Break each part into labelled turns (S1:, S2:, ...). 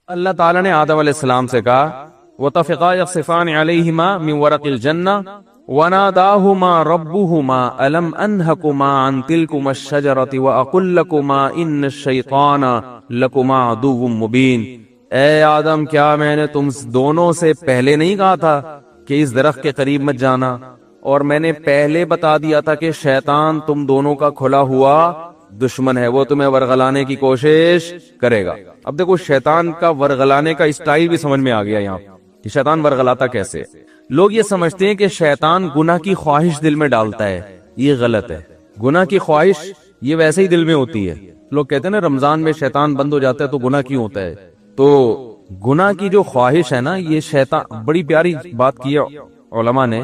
S1: اللہ تعالیٰ نے آدم علیہ السلام سے کہا وَطَفِقَا يَخْصِفَانِ عَلَيْهِمَا مِنْ وَرَقِ الْجَنَّةِ وَنَادَاهُمَا رَبُّهُمَا أَلَمْ أَنْهَكُمَا عَنْ تِلْكُمَا الشَّجَرَةِ وَأَقُلْ لَكُمَا إِنَّ الشَّيْطَانَ لَكُمَا عَدُوٌّ مُبِينٌ، اے آدم کیا میں نے تم دونوں سے پہلے نہیں کہا تھا کہ اس درخت کے قریب مت جانا، اور میں نے پہلے بتا دیا تھا کہ شیطان تم دونوں کا کھلا ہوا دشمن ہے، وہ تمہیں ورغلانے کی کوشش کرے گا۔ اب دیکھو شیطان کا ورغلانے کا اسٹائل بھی سمجھ میں آ گیا یہاں کہ شیطان ورغلاتا کیسے ہے۔ لوگ یہ سمجھتے ہیں کہ شیطان گناہ کی خواہش دل میں ڈالتا ہے، یہ غلط ہے۔ گناہ کی خواہش یہ ویسے ہی دل میں ہوتی ہے۔ لوگ کہتے ہیں نا رمضان میں شیطان بند ہو جاتا ہے تو گناہ کیوں ہوتا ہے؟ تو گناہ کی جو خواہش ہے نا، یہ شیطان، بڑی پیاری بات کی ہے علماء نے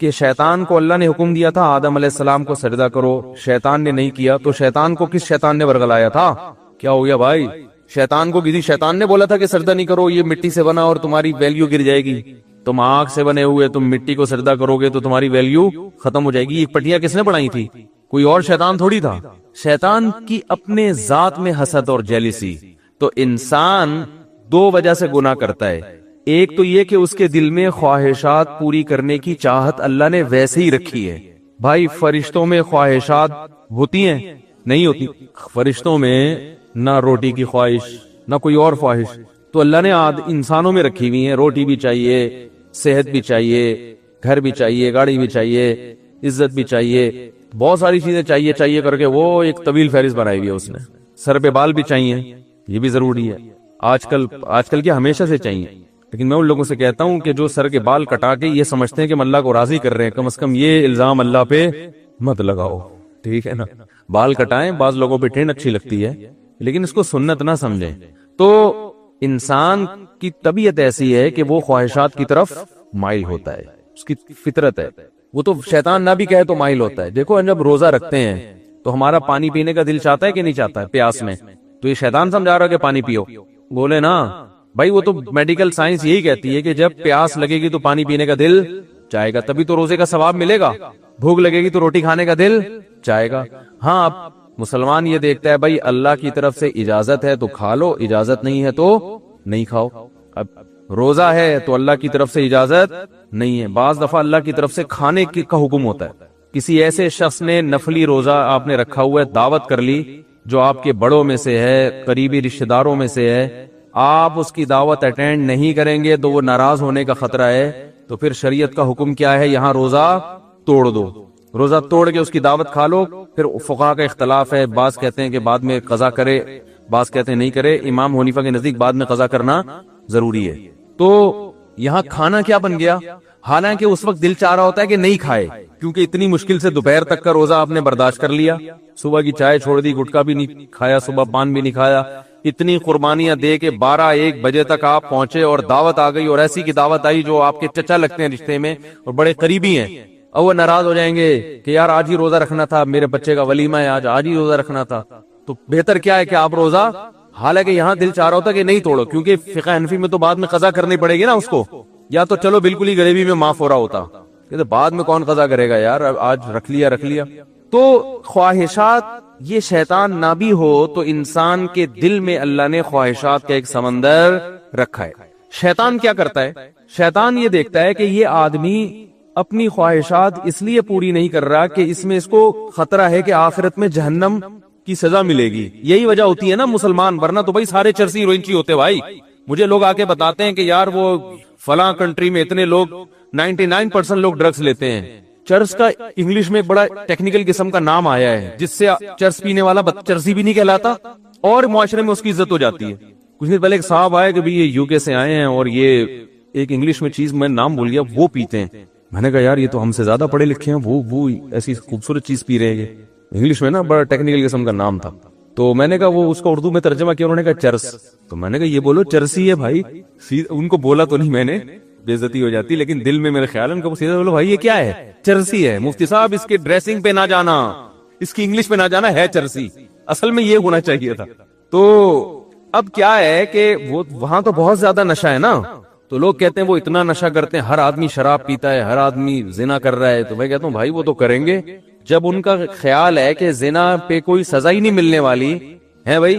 S1: کہ شیطان کو اللہ نے حکم دیا تھا آدم علیہ السلام کو سجدہ کرو، شیطان نے نہیں کیا، تو شیطان کو کس شیطان نے ورغلایا تھا؟ کیا ہو گیا بھائی؟ شیطان کو کسی شیطان نے بولا تھا کہ سجدہ نہیں کرو، یہ مٹی سے بنا اور تمہاری ویلیو گر جائے گی، تم آگ سے بنے ہوئے تم مٹی کو سجدہ کرو گے تو تمہاری ویلیو ختم ہو جائے گی۔ یہ پٹیاں کس نے بنائی تھی؟ کوئی اور شیطان تھوڑی تھا۔ شیطان کی اپنے ذات میں حسد اور جیلسی۔ تو انسان دو وجہ سے گناہ کرتا ہے، ایک تو یہ کہ اس کے دل میں خواہشات پوری کرنے کی چاہت اللہ نے ویسے ہی رکھی ہے۔ بھائی فرشتوں میں خواہشات ہوتی ہیں؟ نہیں ہوتی۔ فرشتوں میں نہ روٹی کی خواہش نہ کوئی اور خواہش، تو اللہ نے انسانوں میں رکھی ہوئی ہیں۔ روٹی بھی چاہیے، صحت بھی چاہیے، گھر بھی چاہیے، گاڑی بھی چاہیے، عزت بھی چاہیے، بہت ساری چیزیں چاہیے کر کے وہ ایک طویل فہرست بنائی ہوئی ہے اس نے۔ سر پہ بال بھی چاہیے، یہ بھی ضروری ہے۔ آج کل کیا ہمیشہ سے چاہیے، لیکن میں ان لوگوں سے کہتا ہوں کہ جو سر کے بال کٹا کے یہ سمجھتے ہیں کہ ہم اللہ کو راضی کر رہے ہیں، کم از کم یہ الزام اللہ پہ مت لگاؤ، ٹھیک ہے نا؟ بال کٹائیں، بعض لوگوں پہ ٹرین اچھی لگتی ہے لیکن اس کو سنت نہ سمجھیں۔ تو انسان کی طبیعت ایسی ہے کہ وہ خواہشات کی طرف مائل ہوتا ہے، اس کی فطرت ہے، وہ تو شیطان نہ بھی کہے تو مائل ہوتا ہے۔ دیکھو جب روزہ رکھتے ہیں تو ہمارا پانی پینے کا دل چاہتا ہے کہ نہیں چاہتا ہے پیاس میں؟ تو یہ شیطان سمجھا رہا ہے کہ پانی پیو؟ بولے نا بھائی، وہ تو میڈیکل سائنس یہی کہتی ہے کہ جب پیاس لگے گی تو پانی پینے کا دل چاہے گا، تبھی تو روزے کا ثواب ملے گا۔ بھوک لگے گی تو روٹی کھانے کا دل چاہے گا۔ ہاں، اب مسلمان یہ دیکھتا ہے بھائی اللہ کی طرف سے اجازت ہے تو کھا لو، اجازت نہیں ہے تو نہیں کھاؤ۔ اب روزہ ہے تو اللہ کی طرف سے اجازت نہیں ہے، بعض دفعہ اللہ کی طرف سے کھانے کا حکم ہوتا ہے۔ کسی ایسے شخص نے نفلی روزہ آپ نے رکھا ہوا ہے، دعوت کر لی جو آپ کے بڑوں میں سے ہے، قریبی رشتہ داروں میں سے ہے، آپ اس کی دعوت اٹینڈ نہیں کریں گے تو وہ ناراض ہونے کا خطرہ ہے، تو پھر شریعت کا حکم کیا ہے؟ یہاں روزہ توڑ دو، روزہ توڑ کے اس کی دعوت کھا لو۔ پھر فقہا کا اختلاف ہے، بعض کہتے ہیں کہ بعد میں قضا کرے، بعض کہتے ہیں نہیں کرے۔ امام حنیفہ کے نزدیک بعد میں قضا کرنا ضروری ہے۔ تو یہاں کھانا کیا بن گیا؟ حالانکہ اس وقت دل چاہ رہا ہوتا ہے کہ نہیں کھائے، کیونکہ اتنی مشکل سے دوپہر تک کا روزہ آپ نے برداشت کر لیا، صبح کی چائے چھوڑ دی، گٹکا بھی نہیں کھایا، صبح پان بھی نہیں کھایا، اتنی قربانیاں دے کے 12-1 بجے تک آپ پہنچے اور دعوت آ گئی، اور ایسی کی دعوت آئی جو آپ کے چچا لگتے ہیں رشتے میں اور بڑے قریبی ہیں، اور وہ ناراض ہو جائیں گے کہ یار آج ہی روزہ رکھنا تھا، میرے بچے کا ولیمہ ہے، آج ہی روزہ رکھنا تھا۔ تو بہتر کیا ہے کہ آپ روزہ، حالانکہ یہاں دل چاہ رہا ہوتا کہ نہیں توڑو، کیونکہ فقہ حنفی میں تو بعد میں قضا کرنی پڑے گی نا اس کو، یا تو چلو بالکل ہی غریبی میں معاف ہو رہا ہوتا، کہ بعد میں کون قضا کرے گا یار، آج رکھ لیا۔ تو خواہشات، یہ شیطان نہ بھی ہو تو انسان کے دل میں اللہ نے خواہشات کا ایک سمندر رکھا ہے۔ شیطان کیا کرتا ہے؟ شیطان یہ دیکھتا ہے کہ یہ آدمی اپنی خواہشات اس لیے پوری نہیں کر رہا کہ اس میں اس کو خطرہ ہے کہ آخرت میں جہنم کی سزا ملے گی۔ یہی وجہ ہوتی ہے نا مسلمان، ورنہ تو بھائی سارے چرسی ہیروئنچی ہوتے بھائی۔ مجھے لوگ آ کے بتاتے ہیں کہ یار وہ فلاں کنٹری میں اتنے لوگ 99% لوگ ڈرگز لیتے ہیں۔ چرس کا انگلش میں بڑا ٹیکنیکل قسم کا نام آیا ہے، جس سے چرس پینے والا چرسی بھی نہیں کہلاتا اور معاشرے میں اس کی عزت ہو جاتی ہے۔ کچھ دن پہلے ایک صاحب آئے کہ بھی یہ یو کے سے آئے ہیں اور یہ ایک انگلش میں چیز میں نام بھول گیا، وہ پیتے ہیں۔ میں نے کہا یار یہ تو ہم سے زیادہ پڑھے لکھے ہیں، وہ ایسی خوبصورت چیز پی رہے ہیں، انگلش میں نا بڑا ٹیکنیکل قسم کا نام تھا۔ تو میں نے کہا وہ اس کو اردو میں ترجمہ کیا، انہوں نے کہا چرس۔ تو میں نے کہا یہ بولو چرسی ہے بھائی، ان کو بولا تو نہیں میں نے، بے عزتی ہو جاتی، لیکن دل میں میرے خیال ہے ان کو سیدھا بولو بھائی یہ کیا ہے؟ چرسی ہے۔ مفتی صاحب اس کے ڈریسنگ پہ نہ جانا، اس کی انگلش پہ نہ جانا، ہے چرسی، اصل میں یہ ہونا چاہیے تھا۔ تو اب کیا ہے کہ وہ وہاں تو بہت زیادہ نشہ ہے نا، تو لوگ کہتے ہیں وہ اتنا نشہ کرتے ہیں، ہر آدمی شراب پیتا ہے، ہر آدمی زنا کر رہا ہے۔ تو میں کہتا ہوں بھائی وہ تو کریں گے، جب ان کا خیال ہے کہ زنا پہ کوئی سزا ہی نہیں ملنے والی ہے بھائی،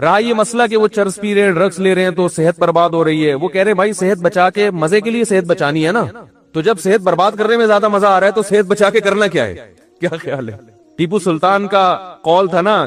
S1: رہا یہ مسئلہ کہ وہ چرس پی رہے ہیں, ڈرگس لے رہے ہیں تو صحت برباد ہو رہی ہے, وہ کہہ رہے ہیں بھائی صحت بچا کے, مزے کے لیے صحت بچانی ہے نا, تو جب صحت برباد کرنے میں زیادہ مزہ آ رہا ہے تو صحت بچا کے کرنا کیا ہے؟ کیا خیال ہے؟ ٹیپو سلطان کا قول تھا نا,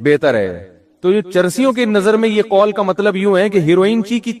S1: بہتر ہے. تو یہ چرسیوں کی نظر میں یہ قول کا مطلب یوں ہے کہ ہیروئنچی کی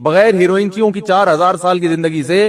S1: بغیر ہیروئنچیوں کی 4000 سال کی زندگی سے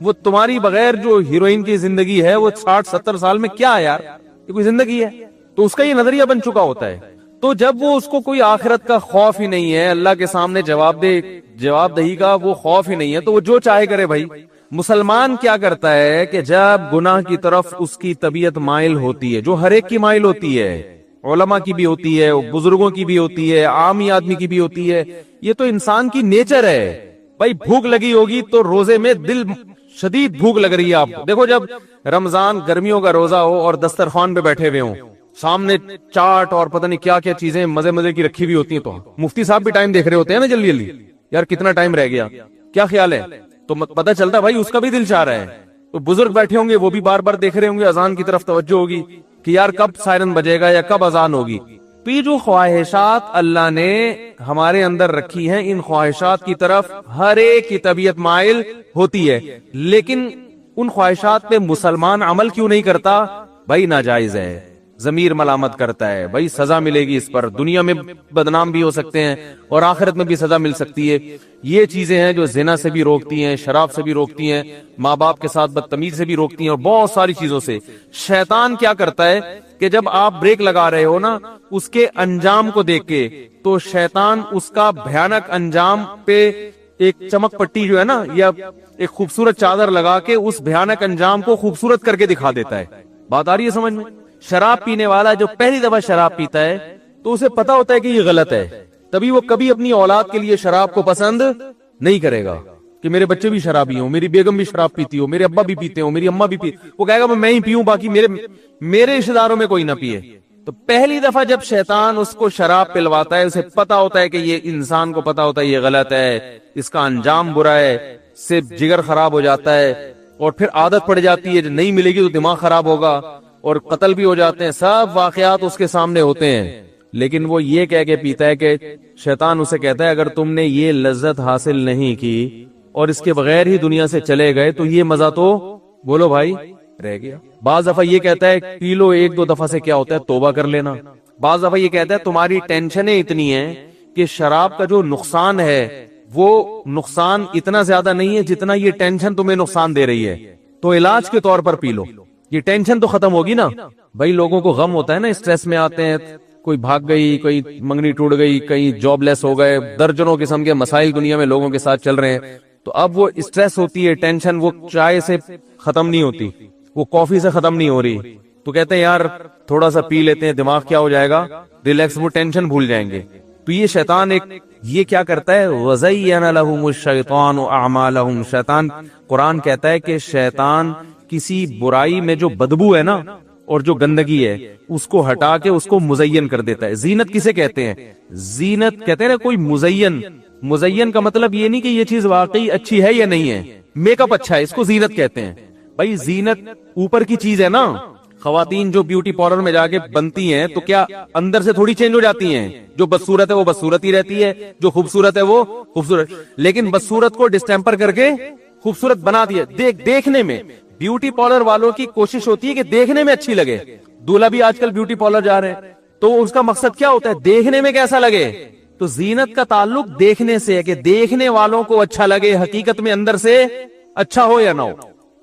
S1: وہ تمہاری بغیر جو ہیروئن کی زندگی ہے وہ 60-70 سال میں کیا ہے یار, یہ کوئی زندگی ہے؟ تو اس کا یہ نظریہ بن چکا ہوتا ہے. تو جب وہ اس کو کوئی آخرت کا خوف ہی نہیں ہے, اللہ کے سامنے جواب دہی کا وہ خوف ہی نہیں ہے, تو وہ جو چاہے کرے. بھائی مسلمان کیا کرتا ہے کہ جب گناہ کی طرف اس کی طبیعت مائل ہوتی ہے, جو ہر ایک کی مائل ہوتی ہے, علماء کی بھی ہوتی ہے, بزرگوں کی بھی ہوتی ہے, عامی آدمی کی بھی ہوتی ہے, یہ تو انسان کی نیچر ہے. بھائی بھوک لگی ہوگی تو روزے میں دل شدید بھوک لگ رہی ہے آپ کو. دیکھو جب رمضان گرمیوں کا روزہ ہو اور دسترخوان پہ بیٹھے ہوئے ہوں, سامنے چاٹ اور پتہ نہیں کیا کیا چیزیں مزے کی رکھی ہوئی ہوتی ہیں, تو مفتی صاحب بھی ٹائم دیکھ رہے ہوتے ہیں نا جلدی جلدی, یار کتنا ٹائم رہ گیا, کیا خیال ہے؟ تو پتہ چلتا بھائی اس کا بھی دل چاہ رہا ہے. تو بزرگ بیٹھے ہوں گے وہ بھی بار بار دیکھ رہے ہوں گے, اذان کی طرف توجہ ہوگی کہ یار کب سائرن بجے گا یا کب اذان ہوگی. تو یہ جو خواہشات اللہ نے ہمارے اندر رکھی ہیں, ان خواہشات کی طرف ہر ایک کی طبیعت مائل ہوتی ہے, لیکن ان خواہشات پہ مسلمان عمل کیوں نہیں کرتا؟ بھائی ناجائز ہے, ضمیر ملامت کرتا ہے, بھائی سزا ملے گی اس پر, دنیا میں بدنام بھی ہو سکتے ہیں اور آخرت میں بھی سزا مل سکتی ہے. یہ چیزیں ہیں جو زنا سے بھی روکتی ہیں, شراب سے بھی روکتی ہیں, ماں باپ کے ساتھ بدتمیزی سے بھی روکتی ہیں, اور بہت ساری چیزوں سے. شیطان کیا کرتا ہے کہ جب آپ بریک لگا رہے ہو نا, اس کے انجام کو دیکھ کے, تو شیطان اس کا بھیانک انجام پہ ایک چمک پٹی جو ہے نا, یا ایک خوبصورت چادر لگا کے اس بھیانک انجام کو خوبصورت کر کے دکھا دیتا ہے. بات آ رہی ہے سمجھ میں؟ شراب پینے والا جو پہلی دفعہ شراب پیتا ہے تو اسے پتا ہوتا ہے کہ یہ غلط ہے, تبھی وہ کبھی اپنی اولاد کے لیے شراب کو پسند نہیں کرے گا کہ میرے بچے بھی شرابی ہوں, میری بیگم بھی شراب پیتی ہو, میرے ابا بھی پیتے ہو, میری اماں بھی پیتی. وہ کہے گا میں ہی پیوں, باقی میرے رشتہ داروں میں کوئی نہ پیے. تو پہلی دفعہ جب شیطان اس کو شراب پلواتا ہے, اسے پتا ہوتا ہے کہ یہ انسان کو پتا ہوتا ہے یہ غلط ہے, اس کا انجام برا ہے, سے جگر خراب ہو جاتا ہے, اور پھر عادت پڑ جاتی ہے, جو نہیں ملے گی تو دماغ خراب ہوگا, اور قتل بھی ہو جاتے ہیں, سب واقعات اس کے سامنے ہوتے ہیں. لیکن وہ یہ کہہ کے پیتا ہے کہ شیطان اسے کہتا ہے اگر تم نے یہ لذت حاصل نہیں کی اور اس کے بغیر ہی دنیا سے چلے گئے تو یہ مزہ تو بولو بھائی رہ گیا. بعض دفعہ یہ کہتا ہے پی لو 1-2 دفعہ سے کیا ہوتا ہے توبہ کر لینا. بعض دفعہ یہ کہتا ہے تمہاری ٹینشنیں اتنی ہیں کہ شراب کا جو نقصان ہے وہ نقصان اتنا زیادہ نہیں ہے جتنا یہ ٹینشن تمہیں نقصان دے رہی ہے, تو علاج کے طور پر پی لو, یہ ٹینشن تو ختم ہوگی نا. بھائی لوگوں کو غم ہوتا ہے نا, اسٹریس میں آتے ہیں, کوئی بھاگ گئی, کوئی منگنی ٹوٹ گئی, کئی جاب لیس ہو گئے, درجنوں قسم کے مسائل دنیا میں لوگوں کے ساتھ چل رہے ہیں. تو اب وہ اسٹریس ہوتی ہے, ٹینشن وہ چائے سے ختم نہیں ہوتی, وہ کافی سے ختم نہیں ہو رہی, تو کہتے ہیں یار تھوڑا سا پی لیتے ہیں, دماغ کیا ہو جائے گا ریلیکس, وہ ٹینشن بھول جائیں گے. تو یہ شیطان یہ کیا کرتا ہے, وَزَيَّنَ لَهُمُ الشَّيْطَانُ أَعْمَالَهُمْ, شیطان قرآن کہتا ہے کہ شیطان کسی برائی میں جو بدبو ہے نا اور جو گندگی ہے اس کو ہٹا کے اس کو مزین کر دیتا ہے. زینت کسے کہتے ہیں؟ زینت کہتے ہیں نا کوئی مزین کا مطلب یہ نہیں کہ یہ چیز واقعی اچھی ہے یا نہیں ہے, میک اپ اچھا ہے, اس کو زینت کہتے ہیں. بھائی زینت اوپر کی چیز ہے نا, خواتین جو بیوٹی پارلر میں جا کے بنتی ہیں تو کیا اندر سے تھوڑی چینج ہو جاتی ہیں؟ جو بدصورت ہے وہ بدصورت ہی رہتی ہے, جو خوبصورت ہے وہ خوبصورت, لیکن بدصورت کو ڈسٹیمپر کر کے خوبصورت بنا دیا. دیکھنے میں بیوٹی پارلر والوں کی کوشش ہوتی ہے کہ دیکھنے میں اچھی لگے. دولہا بھی آج کل بیوٹی پارلر جا رہے ہیں, تو اس کا مقصد کیا ہوتا ہے؟ دیکھنے میں کیسا لگے. تو زینت کا تعلق دیکھنے سے ہے کہ دیکھنے والوں کو اچھا لگے, حقیقت میں اندر سے اچھا ہو یا نہ ہو.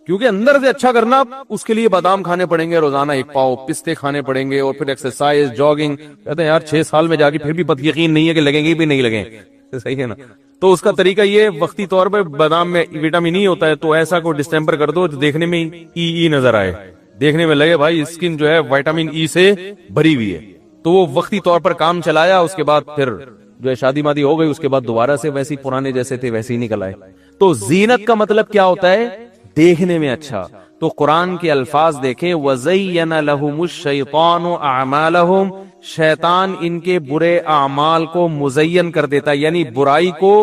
S1: کیونکہ اندر سے اچھا کرنا اس کے لیے بادام کھانے پڑیں گے روزانہ 1 پاؤ, پستے کھانے پڑیں گے, اور پھر ایکسرسائز, جاگنگ. کہتے ہیں یار 6 سال میں جا کے پھر بھی بد یقین نہیں ہے کہ لگیں گے بھی نہیں لگیں, صحیح ہے نا. تو اس کا طریقہ یہ وقتی طور پہ بادام میں وٹامن ای ہوتا ہے, تو ایسا کو ڈسٹیمپر کر دو جو دیکھنے میں ای نظر آئے, دیکھنے میں لگے بھائی اسکن جو ہے وٹامن ای سے بھری ہوئی ہے. تو وہ وقتی طور پر کام چلایا, اس کے بعد پھر جو ہے شادی مادی ہو گئی, اس کے بعد دوبارہ سے ویسی پرانے جیسے تھے ویسے ہی نکل آئے. تو زینت کا مطلب کیا ہوتا ہے؟ دیکھنے میں اچھا. تو قرآن کے الفاظ دیکھیں, وَزَيَّنَ لَهُمُ الشَّيْطَانُ أَعْمَالَهُمْ, شیطان ان کے برے اعمال کو مزین کر دیتا ہے, یعنی برائی کو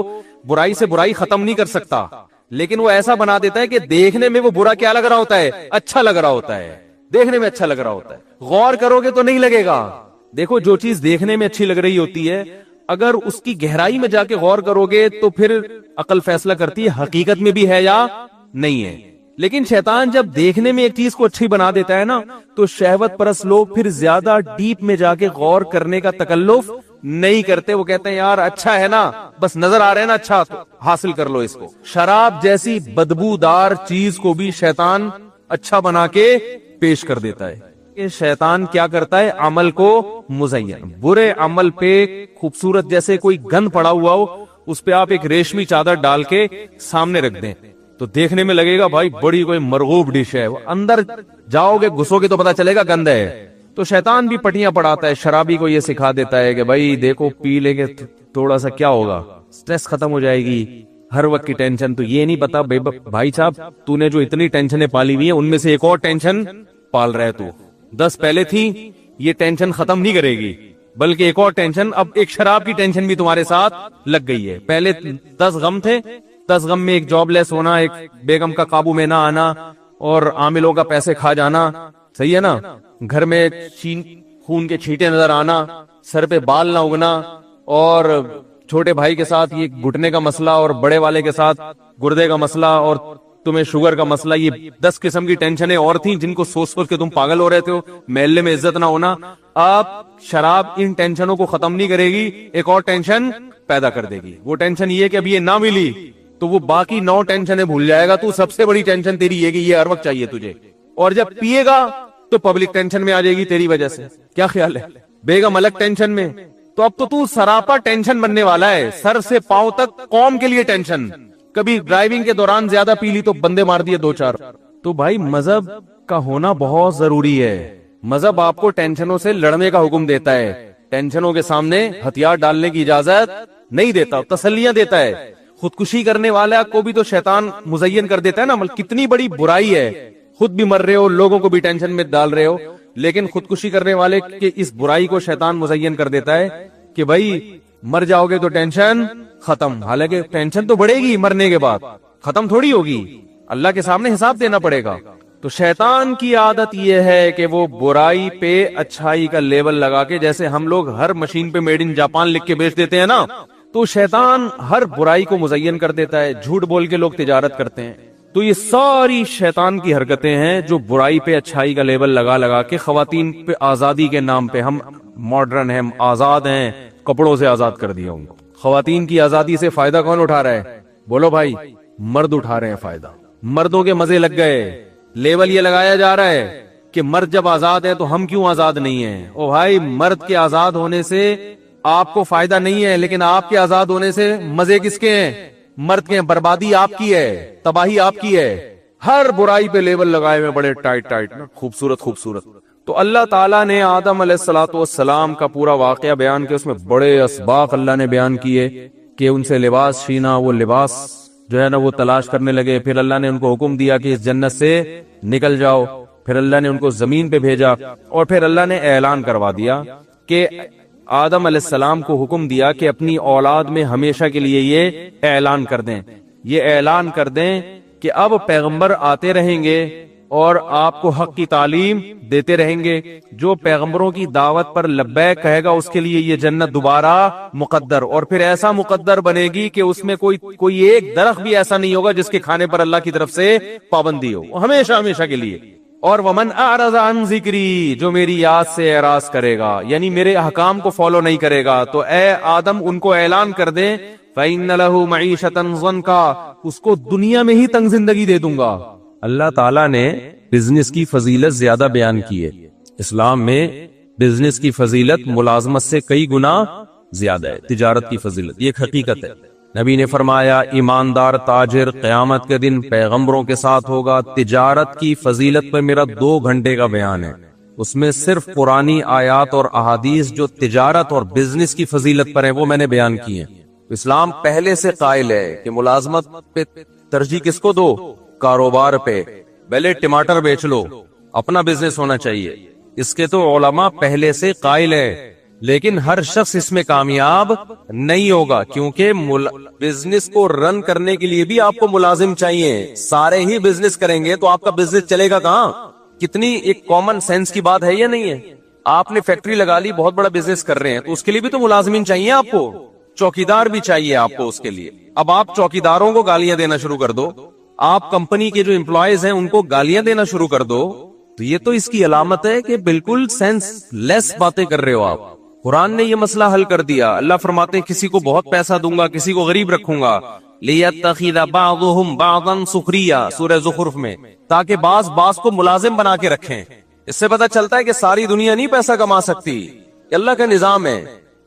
S1: برائی سے برائی ختم نہیں کر سکتا، لیکن وہ ایسا بنا دیتا ہے کہ دیکھنے میں وہ برا کیا لگ رہا ہوتا ہے، اچھا لگ رہا ہوتا ہے، دیکھنے میں اچھا لگ رہا ہوتا ہے. غور کرو گے تو نہیں لگے گا. دیکھو جو چیز دیکھنے میں اچھی لگ رہی ہوتی ہے، اگر اس کی گہرائی میں جا کے غور کرو گے تو پھر عقل فیصلہ کرتی ہے حقیقت میں بھی ہے یا نہیں ہے. لیکن شیطان جب دیکھنے میں ایک چیز کو اچھی بنا دیتا ہے نا، تو شہوت پرست لوگ پھر زیادہ ڈیپ میں جا کے غور کرنے کا تکلف نہیں کرتے. وہ کہتے ہیں یار اچھا ہے نا، بس نظر آ رہے ہیں نا، اچھا تو حاصل کر لو اس کو. شراب جیسی بدبودار چیز کو بھی شیطان اچھا بنا کے پیش کر دیتا ہے. کہ شیطان کیا کرتا ہے، عمل کو مزین، برے عمل پہ خوبصورت جیسے کوئی گند پڑا ہوا ہو، اس پہ آپ ایک ریشمی چادر ڈال کے سامنے رکھ دیں تو دیکھنے میں لگے گا بھائی بڑی کوئی مرغوب ڈش ہے. اندر جاؤ گے گھسو گے تو پتا چلے گا گند ہے. تو شیطان بھی پٹیاں پڑھاتا ہے، شرابی کو یہ سکھا دیتا ہے کہ بھائی دیکھو پی لیں گے تھوڑا سا کیا ہوگا، سٹریس ختم ہو جائے گی، ہر وقت کی ٹینشن. تو یہ نہیں پتا بھائی صاحب تو نے جو اتنی ٹینشنیں پالی ہوئی ہیں ان میں سے ایک اور ٹینشن پال رہا ہے تو 10 پہلے تھی، یہ ٹینشن ختم نہیں کرے گی بلکہ ایک اور ٹینشن، اب ایک شراب کی ٹینشن بھی تمہارے ساتھ لگ گئی ہے. پہلے 10 غم تھے، 10 غم میں ایک جاب لیس ہونا، ایک بیگم کا قابو میں نہ آنا اور عاملوں کا پیسے کھا جانا، صحیح ہے نا، گھر میں خون کے چھینٹے نظر آنا، سر پہ بال نہ اگنا، اور چھوٹے بھائی کے ساتھ یہ گھٹنے کا مسئلہ اور بڑے والے کے ساتھ گردے کا مسئلہ اور تمہیں شوگر کا مسئلہ. یہ 10 قسم کی ٹینشنیں اور تھیں جن کو سوچ سوچ کے تم پاگل ہو رہے تھے، محلے میں عزت نہ ہونا. آپ شراب ان ٹینشنوں کو ختم نہیں کرے گی، ایک اور ٹینشن پیدا کر دے گی. وہ ٹینشن یہ کہ اب یہ نہ ملی تو وہ باقی 9 ٹینشنیں بھول جائے گا. تو سب سے بڑی ٹینشن تیری یہ کہ یہ ہر وقت چاہیے تجھے، اور جب پیے گا تو پبلک ٹینشن میں آ جائے گی تیری وجہ سے. کیا خیال ہے؟ بیگم الگ ٹینشن میں، تو اب تو سراپا ٹینشن بننے والا ہے، سر سے پاؤں تک قوم کے لیے ٹینشن. کبھی ڈرائیونگ کے دوران زیادہ پی لی تو بندے مار دیے 2-4. تو بھائی مذہب کا ہونا بہت ضروری ہے. مذہب آپ کو ٹینشنوں سے لڑنے کا حکم دیتا ہے، ٹینشنوں کے سامنے ہتھیار ڈالنے کی اجازت نہیں دیتا، تسلیاں دیتا ہے. خودکشی کرنے والا کو بھی تو شیطان مزین کر دیتا ہے نا. کتنی بڑی برائی ہے، خود بھی مر رہے ہو، لوگوں کو بھی ٹینشن میں ڈال رہے ہو، لیکن خودکشی کرنے والے کے اس برائی کو شیطان مزین کر دیتا ہے کہ بھائی مر جاؤ گے تو ٹینشن ختم. حالانکہ ٹینشن تو بڑھے گی، مرنے کے بعد ختم تھوڑی ہوگی، اللہ کے سامنے حساب دینا پڑے گا. تو شیطان کی عادت یہ ہے کہ وہ برائی پہ اچھائی کا لیبل لگا کے، جیسے ہم لوگ ہر مشین پہ میڈ ان جاپان لکھ کے بیچ دیتے ہیں نا، تو شیطان ہر برائی کو مزین کر دیتا ہے. جھوٹ بول کے لوگ تجارت کرتے ہیں. تو یہ ساری شیطان کی حرکتیں ہیں جو برائی پہ اچھائی کا لیبل لگا لگا کے خواتین پہ آزادی کے نام پہ، ہم ماڈرن ہیں، ہم آزاد ہیں، کپڑوں سے آزاد کر دیا ان کو. خواتین کی آزادی سے فائدہ کون اٹھا رہا ہے؟ بولو بھائی، مرد اٹھا رہے ہیں فائدہ. مردوں کے مزے لگ گئے، لیبل یہ لگایا جا رہا ہے کہ مرد جب آزاد ہے تو ہم کیوں آزاد نہیں ہیں. او بھائی، مرد کے آزاد ہونے سے آپ کو فائدہ نہیں ہے، لیکن آپ کے آزاد ہونے سے مزے کس کے ہیں؟ مرد کے ہیں. بربادی آپ کی ہے، تباہی آپ کی ہے. ہر برائی پہ لیبل لگائے ہوئے بڑے ٹائٹ خوبصورت خوبصورت. تو اللہ تعالیٰ نے آدم علیہ السلام کا پورا واقعہ بیان کیا، اس میں بڑے اسباق اللہ نے بیان کیے کہ ان سے لباس چھینا، وہ لباس جو ہے نا وہ تلاش کرنے لگے. پھر اللہ نے ان کو حکم دیا کہ اس جنت سے نکل جاؤ. پھر اللہ نے ان کو زمین پہ بھیجا اور پھر اللہ نے اعلان کروا دیا کہ آدم علیہ السلام کو حکم دیا کہ اپنی اولاد میں ہمیشہ کے لیے یہ اعلان کر دیں، یہ اعلان کر دیں کہ اب پیغمبر آتے رہیں گے اور آپ کو حق کی تعلیم دیتے رہیں گے. جو پیغمبروں کی دعوت پر لبیک کہے گا اس کے لیے یہ جنت دوبارہ مقدر، اور پھر ایسا مقدر بنے گی کہ اس میں کوئی ایک درخت بھی ایسا نہیں ہوگا جس کے کھانے پر اللہ کی طرف سے پابندی ہو، ہمیشہ ہمیشہ کے لیے. اور ومن اعرض عن ذکری، جو میری یاد سے اعراض کرے گا، یعنی میرے احکام کو فالو نہیں کرے گا، تو اے آدم ان کو اعلان کر دیں فَإِنَّ لَهُ مَعِيشَةً ضَنْكَا، اس کو دنیا میں ہی تنگ زندگی دے دوں گا. اللہ تعالیٰ نے بزنس کی فضیلت زیادہ بیان کی ہے. اسلام میں بزنس کی فضیلت ملازمت سے کئی گنا زیادہ ہے، تجارت کی فضیلت، یہ ایک حقیقت ہے. نبی نے فرمایا ایماندار تاجر قیامت کے دن پیغمبروں کے ساتھ ہوگا. تجارت کی فضیلت پر میرا 2 گھنٹے کا بیان ہے، اس میں صرف قرآنی آیات اور احادیث جو تجارت اور بزنس کی فضیلت پر ہیں وہ میں نے بیان کی ہیں. اسلام پہلے سے قائل ہے کہ ملازمت پہ ترجیح کس کو دو؟ کاروبار پہ. پہلے ٹماٹر بیچ لو، اپنا بزنس ہونا چاہیے. اس کے تو علماء پہلے سے قائل ہے لیکن ہر شخص اس میں کامیاب نہیں ہوگا، کیونکہ بزنس کو رن کرنے کے لیے بھی آپ کو ملازم چاہیے. سارے ہی بزنس کریں گے تو آپ کا بزنس چلے گا کہاں؟ کتنی ایک کامن سینس کی بات ہے یا نہیں ہے؟ آپ نے فیکٹری لگا لی، بہت بڑا بزنس کر رہے ہیں، تو اس کے لیے بھی تو ملازمین چاہیے آپ کو، چوکیدار بھی چاہیے آپ کو اس کے لیے. اب آپ چوکیداروں کو گالیاں دینا شروع کر دو، آپ کمپنی کے جو امپلائیز ہیں ان کو گالیاں دینا شروع کر دو، تو یہ تو اس کی علامت ہے کہ بالکل سینس لیس باتیں کر رہے ہو آپ. قرآن نے یہ مسئلہ حل کر دیا. اللہ فرماتے ہیں کسی کو بہت پیسہ دوں گا، کسی کو غریب رکھوں گا. لِيَتَّخِذَ بَعْضُهُمْ بَعْضًا سُخْرِيًّا سورہ زخرف میں، تاکہ بعض کو ملازم بنا کے رکھیں. اس سے پتہ چلتا ہے کہ ساری دنیا نہیں پیسہ کما سکتی، اللہ کا نظام ہے،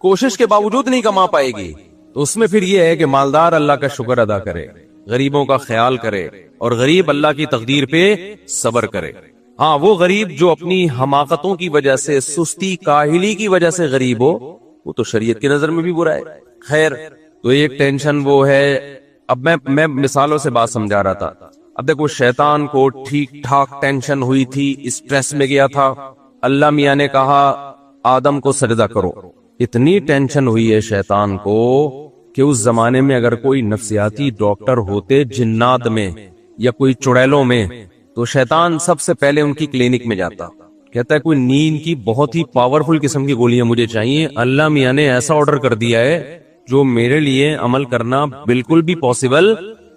S1: کوشش کے باوجود نہیں کما پائے گی. تو اس میں پھر یہ ہے کہ مالدار اللہ کا شکر ادا کرے، غریبوں کا خیال کرے، اور غریب اللہ کی تقدیر پہ صبر کرے. ہاں، وہ غریب جو اپنی حماقتوں کی وجہ سے، سستی کاہلی کی وجہ سے غریب ہو، وہ تو شریعت کی نظر میں بھی برا ہے. خیر، تو ایک ٹینشن وہ ہے. اب میں مثالوں سے بات سمجھا رہا تھا. اب دیکھو، شیطان کو ٹھیک ٹھاک ٹینشن ہوئی تھی، اسٹریس میں گیا تھا. اللہ میاں نے کہا آدم کو سجدہ کرو. اتنی ٹینشن ہوئی ہے شیطان کو کہ اس زمانے میں اگر کوئی نفسیاتی ڈاکٹر ہوتے جنات میں یا کوئی چڑیلوں میں، تو شیطان سب سے پہلے ان کی کلینک میں جاتا، کہتا ہے کوئی نیند کی بہت ہی پاورفل قسم کی گولیاں مجھے چاہیے. اللہ میاں نے ایسا آرڈر کر دیا ہے جو میرے لیے عمل کرنا بالکل بھی پاسبل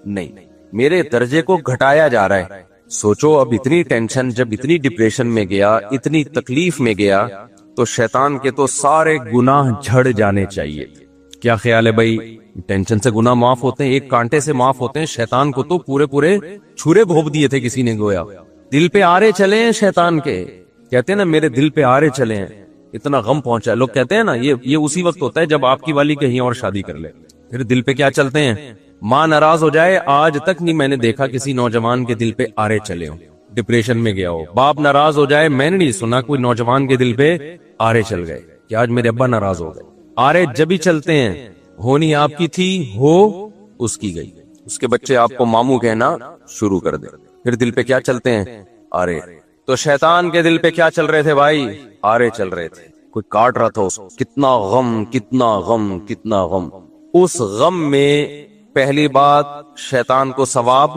S1: نہیں، میرے درجے کو گھٹایا جا رہا ہے. سوچو، اب اتنی ٹینشن، جب اتنی ڈپریشن میں گیا، اتنی تکلیف میں گیا، تو شیطان کے تو سارے گناہ جھڑ جانے چاہیے. کیا خیال ہے بھائی؟ ٹینشن سے گناہ معاف ہوتے ہیں، ایک کانٹے سے معاف ہوتے ہیں. شیطان کو تو پورے چھرے گھونپ دیے تھے کسی نے گویا. دل پہ آرے چلے ہیں شیطان کے، کہتے ہیں نا میرے دل پہ آرے چلے ہیں، اتنا غم پہنچا ہے. لوگ کہتے ہیں نا یہ اسی وقت ہوتا ہے جب آپ کی والی کہیں اور شادی کر لے. پھر دل پہ کیا چلتے ہیں؟ ماں ناراض ہو جائے، آج تک نہیں میں نے دیکھا کسی نوجوان کے دل پہ آرے چلے ہوں، ڈپریشن میں گیا ہو. باپ ناراض ہو جائے، میں نے نہیں سنا کوئی نوجوان کے دل پہ آرے چل گئے کہ آج میرے ابا ناراض ہو گئے. آرے جب ہی چلتے ہیں، ہونی آپ کی تھی، ہو اس کی گئی. اس کے بچے آپ کو ماموں کہنا شروع کر دے. پھر دل پہ کیا چلتے ہیں؟ آرے. تو شیطان کے دل پہ کیا چل رہے تھے بھائی؟ آرے چل رہے تھے. کوئی کاٹ رہا تھا اس کو. کتنا غم، کتنا غم، کتنا غم. اس غم میں پہلی بات، شیطان کو ثواب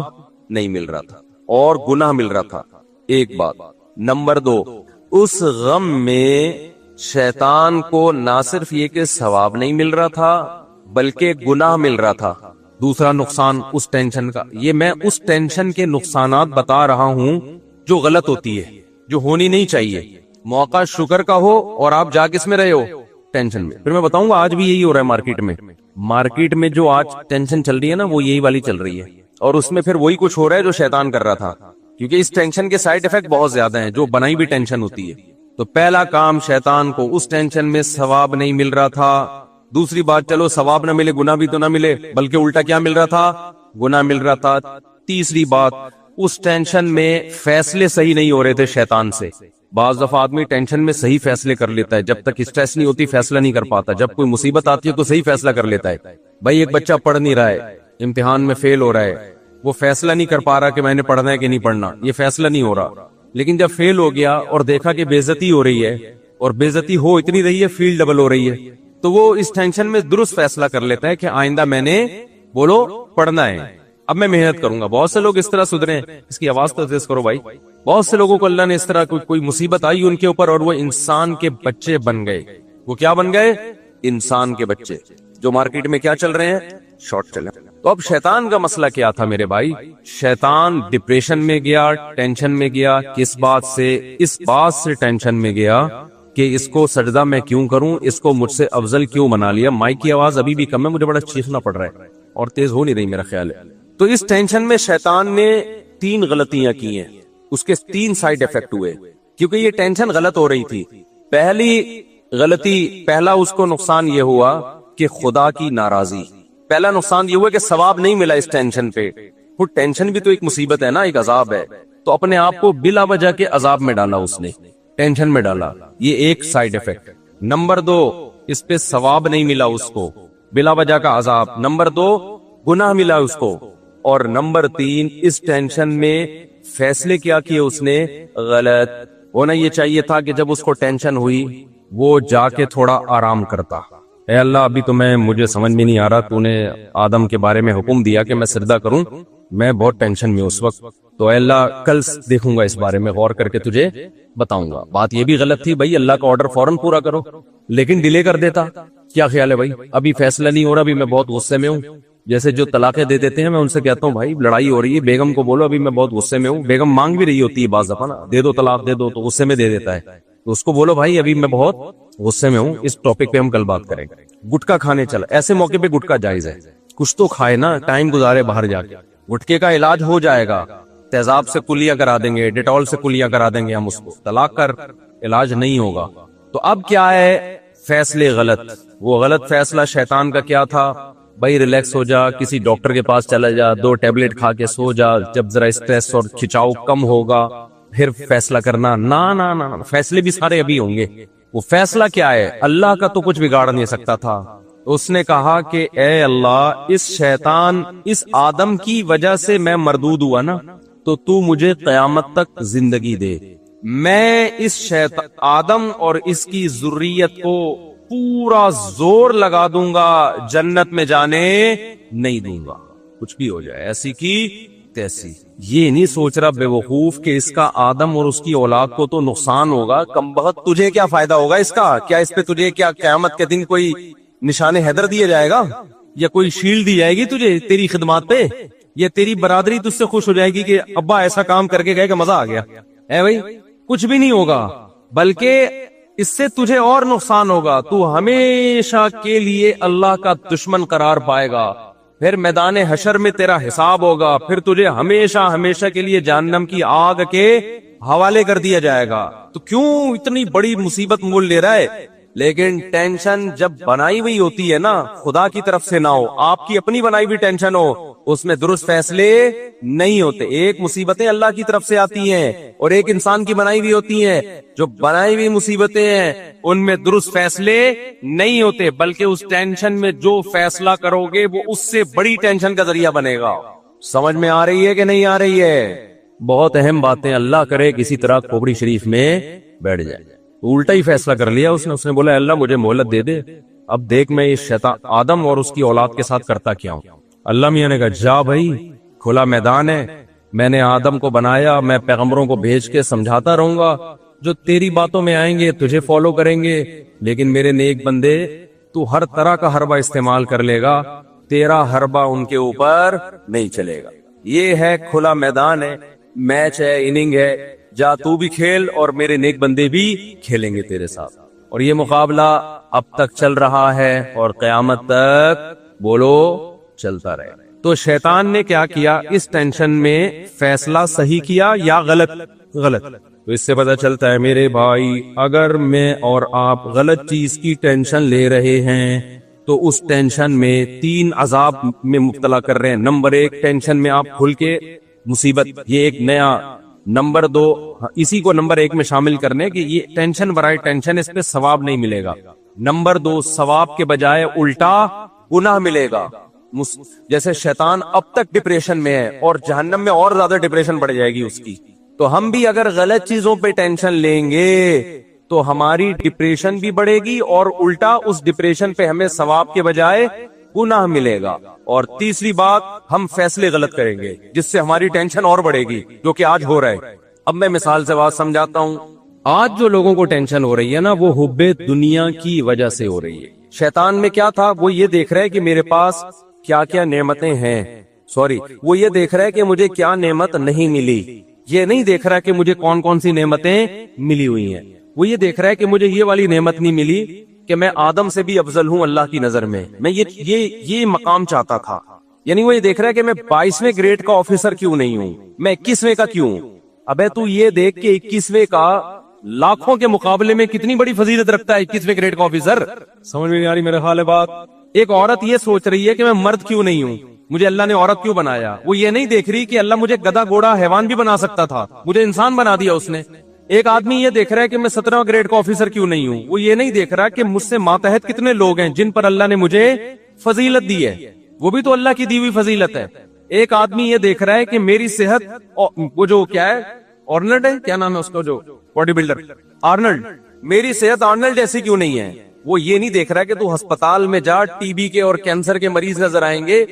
S1: نہیں مل رہا تھا اور گناہ مل رہا تھا، ایک بات. نمبر دو، اس غم میں شیطان کو نہ صرف یہ کہ ثواب نہیں مل رہا تھا بلکہ گناہ مل رہا تھا. دوسرا نقصان اس ٹینشن کا، یہ میں اس ٹینشن کے نقصانات بتا رہا ہوں جو غلط ہوتی ہے، جو ہونی نہیں چاہیے. موقع شکر کا ہو اور آپ جا کس میں رہے ہو؟ ٹینشن میں. پھر میں بتاؤں گا آج بھی یہی ہو رہا ہے مارکیٹ میں جو آج ٹینشن چل رہی ہے نا، وہ یہی والی چل رہی ہے. اور اس میں پھر وہی کچھ ہو رہا ہے جو شیطان کر رہا تھا، کیونکہ اس ٹینشن کے سائیڈ ایفیکٹ بہت زیادہ ہیں، جو بنائی بھی ٹینشن ہوتی ہے. تو پہلا کام، شیطان کو اس ٹینشن میں ثواب نہیں مل رہا تھا. دوسری بات، چلو ثواب نہ ملے، گناہ بھی تو نہ ملے، بلکہ الٹا کیا مل رہا تھا؟ گناہ مل رہا تھا. تیسری بات، اس ٹینشن میں فیصلے صحیح نہیں ہو رہے تھے شیطان سے. بعض دفعہ آدمی ٹینشن میں صحیح فیصلے کر لیتا ہے، جب تک اسٹریس نہیں ہوتی فیصلہ نہیں کر پاتا. جب کوئی مصیبت آتی ہے تو صحیح فیصلہ کر لیتا ہے. بھائی ایک بچہ پڑھ نہیں رہا ہے، امتحان میں فیل ہو رہا ہے، وہ فیصلہ نہیں کر پا رہا کہ میں نے پڑھنا ہے کہ نہیں پڑھنا، یہ فیصلہ نہیں ہو رہا. لیکن جب فیل ہو گیا اور دیکھا کہ بے عزتی ہو رہی ہے، اور بے عزتی ہو اتنی رہی ہے، فیل ڈبل ہو رہی ہے، تو وہ اس ٹینشن میں درست فیصلہ کر لیتا ہے کہ آئندہ میں نے بولو پڑھنا ہے، اب میں محنت کروں گا. بہت سے لوگ اس طرح سدھرے ہیں. اس کی آواز تو تیز کرو بھائی. بہت سے لوگوں کو اللہ نے اس طرح کوئی مصیبت آئی ان کے اوپر اور وہ انسان کے بچے بن گئے. وہ کیا بن گئے؟ انسان کے بچے، جو مارکیٹ میں کیا چل رہے ہیں؟ شارٹ چلے. تو اب شیطان کا مسئلہ کیا تھا میرے بھائی؟ شیطان ڈپریشن میں گیا، ٹینشن میں گیا. کس بات سے؟ اس بات سے ٹینشن میں گیا کہ اس کو سجدہ میں کیوں کروں، اس کو مجھ سے افضل کیوں بنا لیا. مائک کی آواز ابھی بھی کم ہے، مجھے بڑا چیخنا پڑ رہا ہے اور تیز ہو نہیں رہی میرا خیال ہے. تو اس ٹینشن میں شیطان نے 3 غلطیاں کی ہیں، اس کے 3 سائیڈ ایفیکٹ ہوئے، کیونکہ یہ ٹینشن غلط ہو رہی تھی. پہلا اس کو نقصان یہ ہوا کہ خدا کی ناراضی. پہلا نقصان یہ ہوا کہ ثواب نہیں ملا اس ٹینشن پہ. وہ ٹینشن بھی تو ایک مصیبت ہے نا، ایک عذاب ہے. تو اپنے آپ کو بلا وجہ کے عذاب میں ڈالا، اس نے ٹینشن میں ڈالا. یہ ایک سائیڈ ایفیکٹ. نمبر 2، اس پہ ثواب نہیں ملا اس کو، بلا وجہ کا عذاب. نمبر 2، گناہ ملا اس کو. اور نمبر 3، اس ٹینشن میں فیصلے کیا کیے اس نے؟ غلط. ہونا یہ چاہیے تھا کہ جب اس کو ٹینشن ہوئی وہ جا کے تھوڑا آرام کرتا. اے اللہ ابھی تو مجھے سمجھ میں نہیں آ رہا، تو نے آدم کے بارے میں حکم دیا کہ میں سجدہ کروں، میں بہت ٹینشن میں اس وقت، تو اے اللہ کل دیکھوں گا، اس بارے میں غور کر کے تجھے بتاؤں گا. بات یہ بھی غلط تھی بھائی، اللہ کا آرڈر فوراً پورا کرو، لیکن ڈیلے کر دیتا. کیا خیال ہے بھائی؟ ابھی فیصلہ نہیں ہو رہا، ابھی میں بہت غصے میں ہوں. جیسے جو طلاقیں دے دیتے ہیں، میں ان سے کہتا ہوں بھائی لڑائی ہو رہی ہے، بیگم کو بولو ابھی میں بہت غصے میں ہوں. بیگم مانگ بھی رہی ہوتی ہے بعض دفعہ نا، دے دو طلاق دے دو، تو غصے میں دے دیتا ہے، تو اس کو بولو بھائی ابھی میں بہت غصے میں ہوں. اس ٹاپک پہ ہم کل بات کریں گے. گٹکا کھانے چلا، ایسے موقع پہ گٹکا جائز ہے، کچھ تو کھائے نا، ٹائم گزارے باہر جا کے. گٹکے کا علاج ہو جائے گا، تیزاب سے کلیاں کرا دیں گے، ڈیٹول سے کلیاں کرا دیں گے ہم اس کو. طلاق کر علاج نہیں ہوگا. تو اب کیا ہے؟ فیصلے غلط. وہ غلط فیصلہ شیطان کا کیا تھا؟ بھائی ریلیکس ہو جا، کسی ڈاکٹر کے پاس چلا جا، 2 ٹیبلٹ کھا کے سو جا، جب ذرا اسٹریس اور کھچاؤ کم ہوگا پھر فیصلہ کرنا. نا فیصلے بھی سارے ابھی ہوں گے. وہ فیصلہ کیا ہے؟ اللہ کا تو کچھ بگاڑ نہیں سکتا تھا. اس نے کہا کہ اے اللہ، اس شیطان، اس آدم کی وجہ سے میں مردود ہوا نا، تو مجھے قیامت تک زندگی دے. میں اس شیطان آدم اور اس کی ذریت کو پورا زور لگا دوں گا، جنت میں جانے نہیں دوں گا، کچھ بھی ہو جائے، ایسی کی تیسی. یہ نہیں سوچ رہا بے وقوف کہ اس کا آدم اور اس کی اولاد کو تو نقصان ہوگا. کمبخت تجھے کیا فائدہ ہوگا اس کا؟ کیا اس پہ تجھے کیا قیامت کے دن کوئی نشان حیدر دیا جائے گا، یا کوئی شیلڈ دی جائے گی تجھے تیری خدمات پہ، یا تیری برادری تجھ سے خوش ہو جائے گی کہ ابا ایسا کام کر کے گئے کہ مزہ آ گیا؟ اے بھائی کچھ بھی نہیں ہوگا، بلکہ اس سے تجھے اور نقصان ہوگا. تو ہمیشہ کے لیے اللہ کا دشمن قرار پائے گا. پھر میدان حشر میں تیرا حساب ہوگا، پھر تجھے ہمیشہ کے لیے جہنم کی آگ کے حوالے کر دیا جائے گا. تو کیوں اتنی بڑی مصیبت مول لے رہا ہے؟ لیکن ٹینشن جب بنائی ہوئی ہوتی ہے نا، خدا کی طرف سے نہ ہو، آپ کی اپنی بنائی ہوئی ٹینشن ہو، اس میں درست فیصلے نہیں ہوتے. ایک مصیبتیں اللہ کی طرف سے آتی ہیں اور ایک انسان کی بنائی ہوئی ہوتی ہیں. جو بنائی ہوئی مصیبتیں ہیں ان میں درست فیصلے نہیں ہوتے، بلکہ اس ٹینشن میں جو فیصلہ کرو گے وہ اس سے بڑی ٹینشن کا ذریعہ بنے گا. سمجھ میں آ رہی ہے کہ نہیں آ رہی ہے؟ بہت اہم باتیں. اللہ کرے کسی طرح کھوپڑی شریف میں بیٹھ جائے. الٹا ہی فیصلہ کر لیا اس نے بولا اللہ مجھے مہلت دے دے، اب دیکھ میں اس شیطان آدم اور اس کی اولاد کے ساتھ کرتا کیا ہوں. اللہ میاں نے کہا جا بھائی، کھلا میدان ہے، میں نے آدم کو بنایا، میں پیغمبروں کو بھیج کے سمجھاتا رہوں گا، جو تیری باتوں میں آئیں گے تجھے فالو کریں گے، لیکن میرے نیک بندے تو ہر طرح کا حربہ استعمال کر لے گا، تیرا حربہ ان کے اوپر نہیں چلے گا. یہ ہے کھلا میدان ہے، میچ ہے، اننگ ہے، جا تو بھی کھیل اور میرے نیک بندے بھی کھیلیں گے تیرے ساتھ. اور یہ مقابلہ اب تک چل رہا ہے اور قیامت تک بولو چلتا رہے. تو شیطان نے کیا کیا؟ اس ٹینشن میں فیصلہ صحیح کیا یا غلط؟ تو اس سے پتہ چلتا ہے میرے بھائی، اگر میں اور آپ غلط چیز کی ٹینشن لے رہے ہیں تو اس ٹینشن میں 3 عذاب میں مبتلا کر رہے ہیں. نمبر 1 ٹینشن میں آپ کھل کے مصیبت، یہ ایک نیا. نمبر 2 اسی کو نمبر 1 میں شامل کرنے کہ یہ ٹینشن برائے ٹینشن، اس پہ ثواب نہیں ملے گا. نمبر 2 ثواب کے بجائے الٹا گناہ ملے گا. جیسے شیطان اب تک ڈپریشن میں ہے اور جہنم میں اور زیادہ ڈپریشن بڑھ جائے گی اس کی. تو ہم بھی اگر غلط چیزوں پہ ٹینشن لیں گے تو ہماری ڈپریشن بھی بڑھے گی اور الٹا اس ڈپریشن پہ ہمیں ثواب کے بجائے گناہ ملے گا. اور تیسری بات، ہم فیصلے غلط کریں گے جس سے ہماری ٹینشن اور بڑھے گی، جو کہ آج ہو رہا ہے. اب میں مثال سے بات سمجھاتا ہوں. آج جو لوگوں کو ٹینشن ہو رہی ہے نا، وہ حب دنیا کی وجہ سے ہو رہی ہے. شیطان میں کیا تھا؟ وہ یہ دیکھ رہا ہے کہ میرے پاس کیا کیا نعمتیں ہیں، وہ یہ دیکھ رہا ہے کہ مجھے کیا نعمت نہیں ملی. یہ نہیں دیکھ رہا کہ مجھے کون کون سی نعمتیں ملی ہوئی ہیں. وہ یہ دیکھ رہا ہے کہ مجھے یہ والی نعمت نہیں ملی کہ میں آدم سے بھی افضل ہوں اللہ کی نظر میں یہ مقام چاہتا تھا. یعنی وہ یہ دیکھ رہا ہے کہ میں 22ویں گریڈ کا آفیسر کیوں نہیں ہوں، میں 21ویں کا کیوں ہوں. ابے تو یہ دیکھ کہ 21ویں کا لاکھوں کے مقابلے میں کتنی بڑی فضیلت رکھتا ہے 21ویں گریڈ کا آفیسر. سمجھ میں نہیں آ رہی میرے خیال ہے بات. ایک عورت یہ سوچ رہی ہے کہ میں مرد کیوں نہیں ہوں، مجھے اللہ نے عورت کیوں بنایا. وہ یہ نہیں دیکھ رہی کہ اللہ مجھے گدھا گھوڑا حیوان بھی بنا سکتا تھا، مجھے انسان بنا دیا اس نے. ایک آدمی یہ دیکھ رہا ہے کہ میں 17واں گریڈ کا آفیسر کیوں نہیں ہوں. وہ یہ نہیں دیکھ رہا کہ مجھ سے ماتحت کتنے لوگ ہیں جن پر اللہ نے مجھے فضیلت دی ہے، وہ بھی تو اللہ کی دی ہوئی فضیلت ہے. ایک آدمی یہ دیکھ رہا ہے کہ میری صحت، وہ جو کیا ہے آرنلڈ ہے، کیا نام ہے اس کا جو باڈی بلڈر، میری صحت آرنلڈ جیسی کیوں نہیں ہے؟ وہ یہ نہیں دیکھ رہا کہ تو ہسپتال میں جا، ٹی بی کے اور کینسر کے مریض نظر آئیں گے،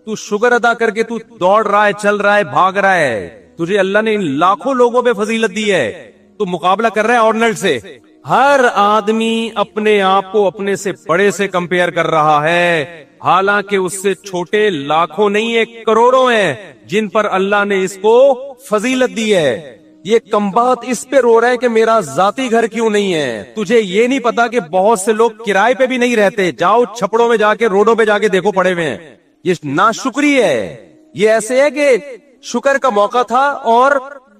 S1: تو شکر ادا کر کے تو دوڑ رہا ہے، چل رہا ہے، بھاگ رہا ہے، تجھے اللہ نے ان لاکھوں لوگوں پہ فضیلت دی ہے، تو مقابلہ کر رہا ہے آرنلڈ سے۔ ہر آدمی اپنے آپ کو اپنے سے بڑے سے کمپیئر کر رہا ہے، حالانکہ اس سے چھوٹے لاکھوں نہیں ہیں، کروڑوں ہیں جن پر اللہ نے اس کو فضیلت دی ہے۔ یہ کمبخت اس پہ رو رہا ہے کہ میرا ذاتی گھر کیوں نہیں ہے۔ تجھے یہ نہیں پتا کہ بہت سے لوگ کرائے پہ بھی نہیں رہتے، جاؤ چھپڑوں میں جا کے، روڈوں پہ جا کے دیکھو، پڑے ہوئے ہیں۔ یہ ناشکری ہے، یہ ایسے ہے کہ شکر کا موقع تھا اور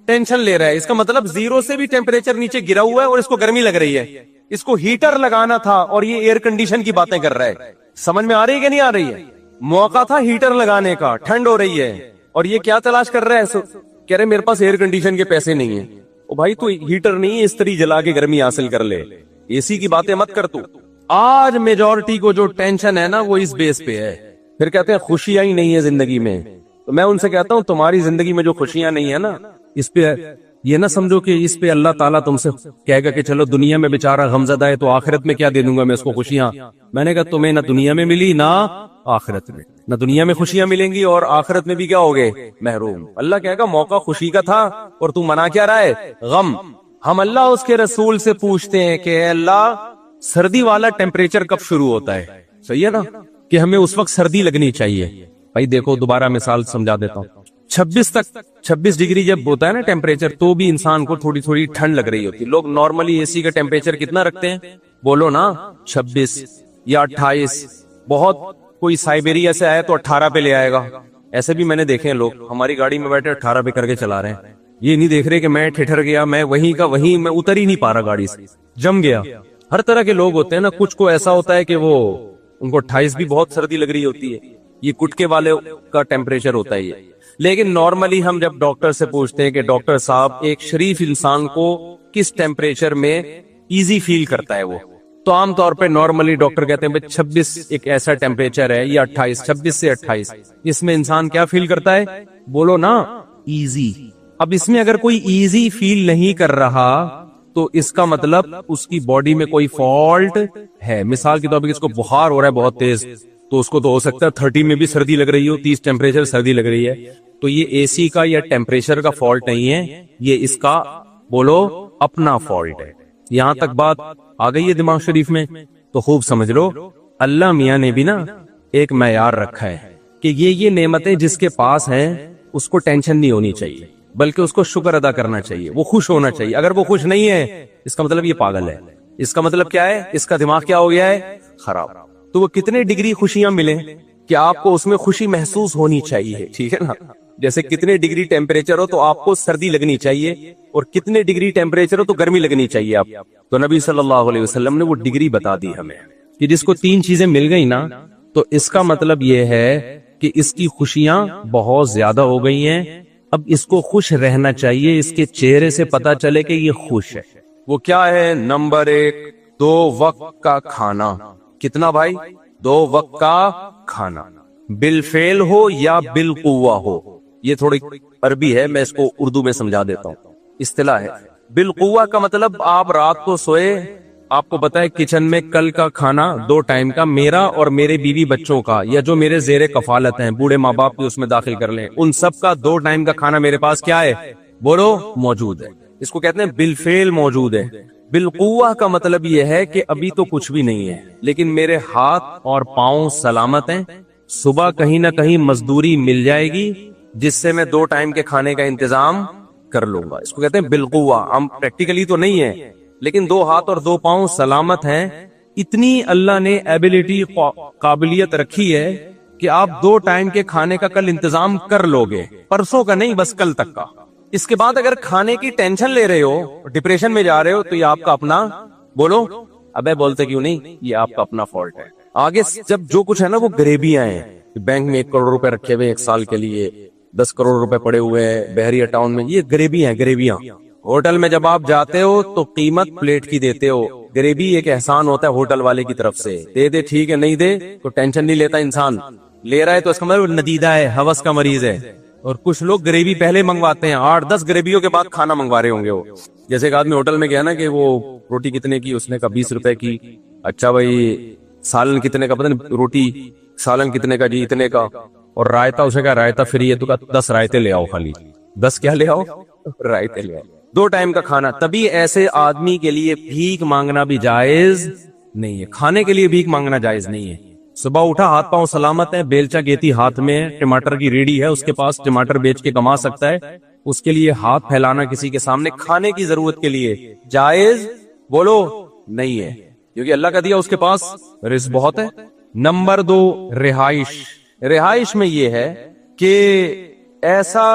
S1: ٹینشن لے رہا ہے۔ اس کا مطلب زیرو سے بھی ٹیمپریچر نیچے گرا ہوا ہے اور اس کو گرمی لگ رہی ہے، اس کو ہیٹر لگانا تھا اور یہ ایئر کنڈیشن کی باتیں کر رہا ہے۔ سمجھ میں آ رہی ہے کہ نہیں آ رہی ہے؟ موقع تھا ہیٹر لگانے کا، ٹھنڈ ہو رہی ہے، اور یہ کیا تلاش کر رہا ہے؟ کہہ رہے میرے پاس ایئر کنڈیشن کے پیسے نہیں ہیں۔ او بھائی تو ہیٹر نہیں، استری جلا کے گرمی حاصل کر لے، اے سی کی باتیں مت کر تو۔ آج میجورٹی کو جو ٹینشن ہے نا وہ اس بیس پہ ہے، پھر کہتے ہیں خوشیاں ہی نہیں ہے زندگی میں۔ تو میں ان سے کہتا ہوں تمہاری زندگی میں جو خوشیاں نہیں ہے نا، اس پہ یہ نہ سمجھو کہ اس پہ اللہ تعالیٰ تم سے کہے گا کہ چلو دنیا میں بیچارہ غمزدہ ہے تو آخرت میں کیا دے دوں گا میں اس کو خوشیاں۔ میں نے کہا تمہیں نہ دنیا میں ملی نہ آخرت میں، نہ دنیا میں خوشیاں ملیں گی اور آخرت میں بھی کیا ہوگے؟ محروم۔ اللہ کہے گا موقع خوشی کا تھا اور تو منا کیا رہا ہے؟ غم۔ ہم اللہ اس کے رسول سے پوچھتے ہیں کہ اے اللہ سردی والا ٹیمپریچر کب شروع ہوتا ہے؟ صحیح ہے نا کہ ہمیں اس وقت سردی لگنی چاہیے۔ بھائی دیکھو دوبارہ مثال سمجھا دیتا ہوں، 26 ڈگری جب ہوتا ہے نا ٹیمپریچر تو بھی انسان کو تھوڑی تھوڑی ٹھنڈ لگ رہی ہوتی ہے۔ لوگ نارملی اے سی کا ٹیمپریچر کتنا رکھتے ہیں؟ بولو نا، 26 یا 28۔ بہت کوئی سائبیریا سے آیا تو 18 پہ لے آئے گا۔ ایسے بھی میں نے دیکھے ہیں لوگ ہماری گاڑی میں بیٹھے 18 پہ کر کے چلا رہے ہیں، یہ نہیں دیکھ رہے کہ میں ٹھٹر گیا، میں وہیں کا وہیں، میں اتر ہی نہیں پا رہا گاڑی سے، جم گیا۔ ہر طرح کے لوگ ہوتے ہیں نا، کچھ کو ایسا ہوتا ہے کہ وہ ان کو 28 بھی بہت سردی لگ رہی ہوتی ہے، یہ گٹکے والے کا ٹیمپریچر ہوتا ہے یہ۔ لیکن نارملی ہم جب ڈاکٹر سے پوچھتے ہیں کہ ڈاکٹر صاحب ایک شریف انسان کو کس ٹیمپریچر میں ایزی فیل کرتا ہے وہ، تو عام طور پہ نارملی ڈاکٹر کہتے ہیں 26 ایک ایسا ٹیمپریچر ہے، یا 28، 26 سے 28، اس میں انسان کیا فیل کرتا ہے؟ بولو نا، ایزی۔ اب اس میں اگر کوئی ایزی فیل نہیں کر رہا تو اس کا مطلب اس کی باڈی میں کوئی فالٹ ہے۔ مثال کے طور پر اس کو بخار ہو رہا ہے بہت تیز، تو اس کو تو ہو سکتا ہے 30 میں بھی سردی لگ رہی ہو، 30 ٹیمپریچر سردی لگ رہی ہے، تو یہ اے سی کا یا ٹیمپریچر کا فالٹ نہیں ہے، یہ اس کا بولو اپنا فالٹ ہے۔ یہاں تک بات آ گئی ہے دماغ شریف میں؟ تو خوب سمجھ لو، اللہ میاں نے بھی نا ایک معیار رکھا ہے کہ یہ نعمتیں جس کے پاس ہیں اس کو ٹینشن نہیں ہونی چاہیے، بلکہ اس کو شکر ادا کرنا چاہیے، وہ خوش ہونا چاہیے۔ اگر وہ خوش نہیں ہے اس کا مطلب یہ پاگل ہے، اس کا مطلب کیا ہے؟ اس کا دماغ کیا ہو گیا ہے؟ خراب۔ تو وہ کتنے ڈگری خوشیاں ملیں کہ آپ کو اس میں خوشی محسوس ہونی چاہیے، ٹھیک ہے نا؟ جیسے کتنے ڈگری ٹیمپریچر ہو تو آپ کو سردی لگنی چاہیے، اور کتنے ڈگری ٹیمپریچر ہو تو گرمی لگنی چاہیے آپ۔ تو نبی صلی اللہ علیہ وسلم نے وہ ڈگری بتا دی ہمیں کہ جس کو 3 چیزیں مل گئی نا، تو اس کا مطلب یہ ہے کہ اس کی خوشیاں بہت زیادہ ہو گئی ہیں، اب اس کو خوش رہنا چاہیے، اس کے چہرے سے پتا چلے کہ یہ خوش ہے۔ وہ کیا ہے؟ نمبر 1، 2 وقت کا کھانا۔ کتنا بھائی؟ 2 وقت کا کھانا، بالفعل ہو یا بالقوہ ہو۔ یہ تھوڑی عربی ہے، میں اس کو اردو میں سمجھا دیتا ہوں، اصطلاح ہے۔ بالقوہ کا مطلب آپ رات کو سوئے، آپ کو پتا ہے کچن میں کل کا کھانا 2 ٹائم کا، میرا اور میرے بیوی بچوں کا، یا جو میرے زیر کفالت ہیں، بوڑھے ماں باپ بھی اس میں داخل کر لیں، ان سب کا 2 ٹائم کا کھانا میرے پاس کیا ہے؟ بولو، موجود ہے۔ اس کو کہتے ہیں بالفعل موجود ہے۔ بالقوہ کا مطلب یہ ہے کہ ابھی تو کچھ بھی نہیں ہے، لیکن میرے ہاتھ اور پاؤں سلامت ہیں، صبح کہیں نہ کہیں مزدوری مل جائے گی جس سے میں 2 ٹائم کے کھانے کا انتظام کر لوں گا۔ اس کو کہتے ہیں بالقوہ۔ ہم پریکٹیکلی تو نہیں ہے، لیکن 2 ہاتھ اور 2 پاؤں سلامت ہیں، اتنی اللہ نے ایبیلٹی، قابلیت رکھی ہے کہ آپ 2 ٹائم کے کھانے کا کل انتظام کر لو گے، پرسوں کا نہیں، بس کل تک کا۔ اس کے بعد اگر کھانے کی ٹینشن لے رہے ہو، ڈپریشن میں جا رہے ہو، تو یہ آپ کا اپنا، بولو ابے بولتے کیوں نہیں، یہ آپ کا اپنا فالٹ ہے۔ آگے جب جو کچھ ہے نا وہ غریبیاں ہیں، بینک میں 1 کروڑ روپے رکھے ہوئے 1 سال کے لیے، 10 کروڑ روپے پڑے ہوئے ہیں بحریہ ٹاؤن میں، یہ غریبی ہیں، غریبیاں۔ ہوٹل میں جب آپ جاتے ہو تو قیمت پلیٹ کی دیتے ہو، غریبی ایک احسان ہوتا ہے ہوٹل والے کی طرف سے، دے دے ٹھیک ہے، نہیں دے تو ٹینشن نہیں لیتا انسان، لے رہا ہے تو اس کا مطلب ندیدہ ہے، ہوس کا مریض ہے۔ اور کچھ لوگ غریبی پہلے منگواتے ہیں، 8-10 غریبیوں کے بعد کھانا منگوا رہے ہوں گے وہ۔ جیسے ایک آدمی ہوٹل میں گیا نا کہ وہ روٹی کتنے کی؟ اس نے کہا 20 روپے کی. اچھا بھائی سالن کتنے کا؟ پتہ نہیں روٹی سالن کتنے کا؟ جی اتنے کا. اور رائتا اس نے کہا رائتا فری ہے. تو کہا 10 رائتے لے آؤ خالی. 10 کیا لے آؤ؟ رائتے لے آؤ. 2 ٹائم کا کھانا. تبھی ایسے آدمی کے لیے بھیک مانگنا بھی جائز نہیں ہے. کھانے کے لیے بھیک مانگنا جائز نہیں ہے. صبح اٹھا ہاتھ پاؤں سلامت ہے, بیلچا گیتی ہاتھ میں, ٹماٹر کی ریڑھی ہے, اس کے پاس ٹماٹر بیچ کے کما سکتا ہے, اس کے لیے ہاتھ پھیلانا کسی کے سامنے کھانے کی ضرورت کے لیے جائز بولو نہیں ہے, کیونکہ اللہ کا دیا اس کے پاس رزق بہت ہے. نمبر 2 رہائش. رہائش میں یہ ہے کہ ایسا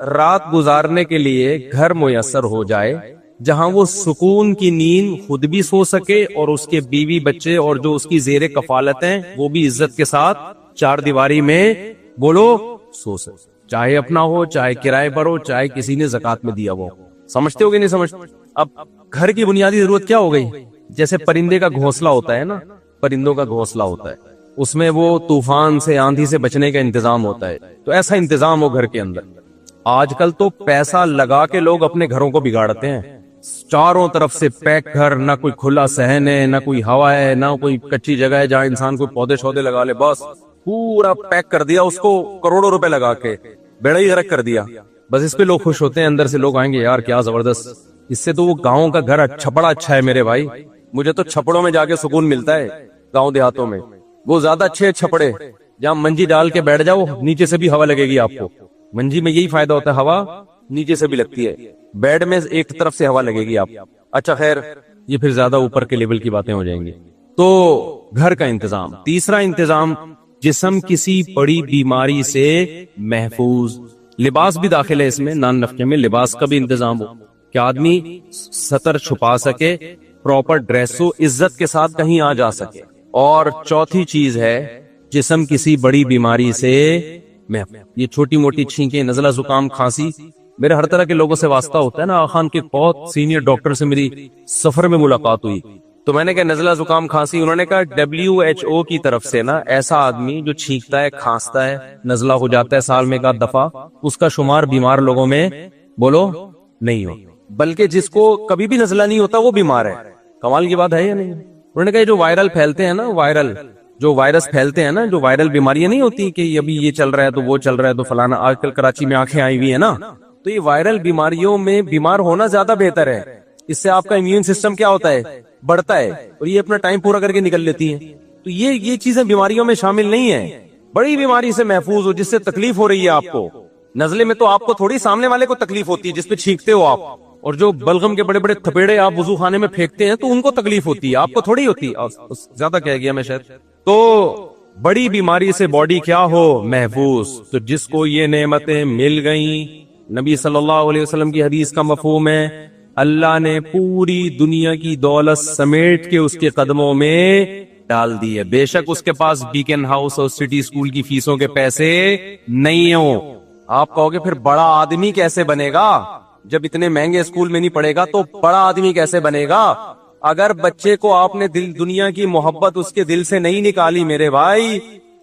S1: رات گزارنے کے لیے گھر میسر ہو جائے جہاں وہ سکون کی نیند خود بھی سو سکے اور اس کے بیوی بچے اور جو اس کی زیر کفالت ہیں وہ بھی عزت کے ساتھ 4 دیواری میں بولو سو سکے, چاہے اپنا ہو, چاہے کرائے پر ہو, چاہے کسی نے زکات میں دیا ہو. سمجھتے ہو کہ نہیں سمجھتے؟ اب گھر کی بنیادی ضرورت کیا ہو گئی؟ جیسے پرندے کا گھونسلہ ہوتا ہے نا, پرندوں کا گھونسلہ ہوتا ہے, اس میں وہ طوفان سے آندھی سے بچنے کا انتظام ہوتا ہے, تو ایسا انتظام ہو گھر کے اندر. آج کل تو پیسہ لگا کے لوگ اپنے گھروں کو بگاڑتے ہیں, چاروں طرف سے پیک گھر, نہ کوئی کھلا صحن ہے, نہ کوئی ہوا ہے, نہ کوئی کچی جگہ ہے جہاں انسان کوئی پودے شودے لگا لے, بس پورا پیک کر دیا اس کو کروڑوں روپے لگا کے, بیڑا ہی غرق کر دیا. بس اس پہ لوگ خوش ہوتے ہیں, اندر سے لوگ آئیں گے یار کیا زبردست, اس سے تو وہ گاؤں کا گھر چھپڑا اچھا ہے میرے بھائی, مجھے تو چھپڑوں میں جا کے سکون ملتا ہے گاؤں دیہاتوں میں, وہ زیادہ اچھے چھپڑے جہاں منجی ڈال کے بیٹھ جاؤ, نیچے سے بھی ہوا لگے گی آپ کو. منجی میں یہی فائدہ ہوتا ہے, ہوا نیچے سے بھی لگتی ہے, بیڈ میں ایک طرف سے ہوا لگے گی آپ. اچھا خیر یہ پھر زیادہ اوپر کے لیول کی باتیں ہو جائیں گی. تو گھر کا انتظام. تیسرا انتظام, جسم کسی بڑی بیماری سے محفوظ. لباس بھی داخل ہے اس میں, نان نفقے میں لباس کا بھی انتظام ہو کہ آدمی سطر چھپا سکے, پراپر ڈریس ہو, عزت کے ساتھ کہیں آ جا سکے. اور چوتھی چیز ہے جسم کسی بڑی بیماری سے محفوظ. یہ چھوٹی موٹی چھینکیں, نزلہ زکام, کھانسی, میرے ہر طرح کے لوگوں سے واسطہ ہوتا ہے نا. آخان کے بہت سینئر ڈاکٹر سے میری سفر میں ملاقات ہوئی, تو میں نے کہا نزلہ زکام کھانسی, انہوں نے کہا WHO کی طرف سے نا ایسا آدمی جو چھینکتا ہے, کھانستا ہے, نزلہ ہو جاتا ہے سال میں 1 دفعہ, اس کا شمار بیمار لوگوں میں بولو نہیں ہو, بلکہ جس کو کبھی بھی نزلہ نہیں ہوتا وہ بیمار ہے. کمال کی بات ہے یا نہیں؟ انہوں نے کہا جو وائرل پھیلتے ہیں نا, جو وائرس پھیلتے ہیں نا, جو وائرل بیماریاں نہیں ہوتی کہ ابھی یہ چل رہا ہے تو وہ چل رہا ہے تو فلانا, آج کل کراچی میں آنکھیں آئی ہوئی ہیں نا, تو یہ وائرل بیماریوں میں بیمار ہونا زیادہ بہتر ہے. اس سے آپ کا امیون سسٹم کیا ہوتا ہے, بڑھتا ہے, اور یہ اپنا ٹائم پورا کر کے نکل لیتی ہیں. تو یہ چیزیں بیماریوں میں شامل نہیں ہیں. بڑی بیماری سے محفوظ ہو جس سے تکلیف ہو رہی ہے آپ کو. نزلے میں تو آپ کو تھوڑی, سامنے والے کو تکلیف ہوتی ہے جس پہ چھینکتے ہو آپ, اور جو بلغم کے بڑے بڑے تھپیڑے آپ وضو خانے میں پھینکتے ہیں تو ان کو تکلیف ہوتی ہے, آپ کو تھوڑی ہوتی ہے. زیادہ کہہ گیا میں شاید. تو بڑی بیماری سے باڈی کیا ہو, محفوظ. تو جس کو یہ نعمتیں مل گئیں, نبی صلی اللہ علیہ وسلم کی حدیث کا مفہوم ہے, اللہ نے پوری دنیا کی دولت سمیٹ کے اس کے قدموں میں ڈال دی ہے. بے شک اس کے پاس بیکن ہاؤس اور سٹی اسکول کی فیسوں کے پیسے نہیں ہوں. آپ کہو گے پھر بڑا آدمی کیسے بنے گا, جب اتنے مہنگے اسکول میں نہیں پڑھے گا تو بڑا آدمی کیسے بنے گا؟ اگر بچے کو آپ نے دنیا کی محبت اس کے دل سے نہیں نکالی میرے بھائی,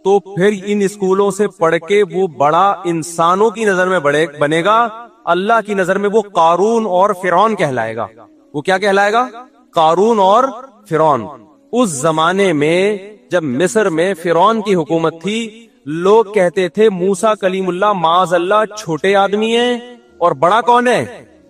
S1: تو پھر ان اسکولوں سے پڑھ کے وہ بڑا انسانوں کی نظر میں بنے گا, اللہ کی نظر میں وہ قارون اور فرعون کہلائے گا. وہ کیا کہلائے گا؟ قارون اور فرعون. اس زمانے میں جب مصر میں فرعون کی حکومت تھی, لوگ کہتے تھے موسیٰ کلیم اللہ معاذ اللہ چھوٹے آدمی ہیں, اور بڑا کون ہے؟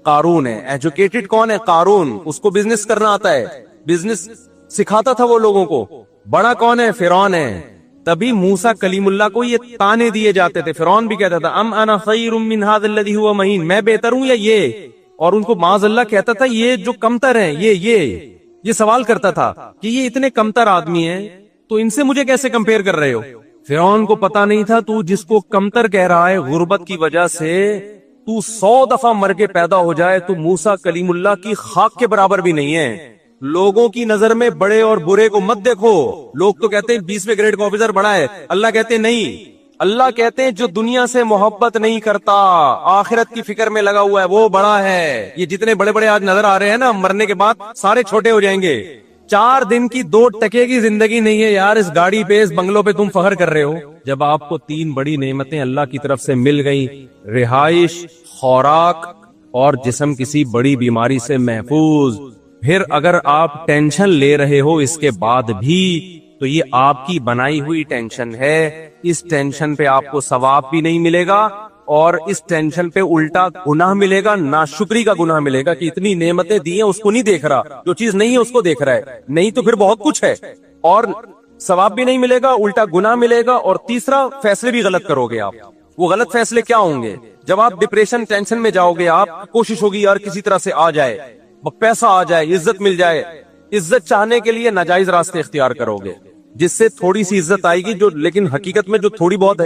S1: قارون ہے. ایجوکیٹڈ کون ہے؟ قارون. اس کو بزنس کرنا آتا ہے, بزنس سکھاتا تھا وہ لوگوں کو. بڑا کون ہے؟ فرعون ہے. تبھی موسیٰ کلیم اللہ کو یہ تانے دیے جاتے تھے. فرعون بھی کہتا تھا ام انا خیر من ھذا الذی ھو مہین, میں بہتر ہوں یا یہ, اور ان کو معاذ اللہ کہتا تھا یہ جو کمتر ہیں, یہ سوال کرتا تھا کہ یہ اتنے کمتر آدمی ہیں تو ان سے مجھے کیسے کمپیئر کر رہے ہو. فرعون کو پتا نہیں تھا تو جس کو کمتر کہہ رہا ہے غربت کی وجہ سے, تو 100 دفعہ مر کے پیدا ہو جائے تو موسیٰ کلیم اللہ کی خاک کے برابر بھی نہیں ہے. لوگوں کی نظر میں بڑے اور برے کو مت دیکھو. لوگ تو کہتے ہیں 20ویں گریڈ کا آفیسر بڑا ہے, اللہ کہتے ہیں نہیں. اللہ کہتے ہیں جو دنیا سے محبت نہیں کرتا, آخرت کی فکر میں لگا ہوا ہے, وہ بڑا ہے. یہ جتنے بڑے بڑے آج نظر آ رہے ہیں نا, مرنے کے بعد سارے چھوٹے ہو جائیں گے. 4 دن کی 2 ٹکے کی زندگی نہیں ہے یار, اس گاڑی پہ, اس بنگلوں پہ تم فخر کر رہے ہو. جب آپ کو 3 بڑی نعمتیں اللہ کی طرف سے مل گئی, رہائش, خوراک اور جسم کسی بڑی بیماری سے محفوظ, پھر اگر آپ ٹینشن لے رہے ہو اس کے بعد بھی تو یہ آپ کی بنائی ہوئی ٹینشن ہے. اس ٹینشن پہ آپ کو ثواب بھی نہیں ملے گا اور اس ٹینشن پہ الٹا گناہ ملے گا, ناشکری کا گناہ ملے گا کہ اتنی نعمتیں دی ہیں اس کو نہیں دیکھ رہا, جو چیز نہیں ہے اس کو دیکھ رہا ہے. نہیں تو پھر بہت کچھ ہے اور ثواب بھی نہیں ملے گا, الٹا گناہ ملے گا. اور تیسرا, فیصلے بھی غلط کرو گے آپ. وہ غلط فیصلے کیا ہوں گے؟ جب آپ ڈپریشن ٹینشن میں جاؤ گے, آپ کوشش ہوگی یار کسی طرح سے آ جائے, پیسہ آ جائے, عزت مل جائے. عزت چاہنے کے لیے ناجائز راستے اختیار کرو گے جس سے تھوڑی سی عزت آئے گی, جو لیکن حقیقت میں جو تھوڑی بہت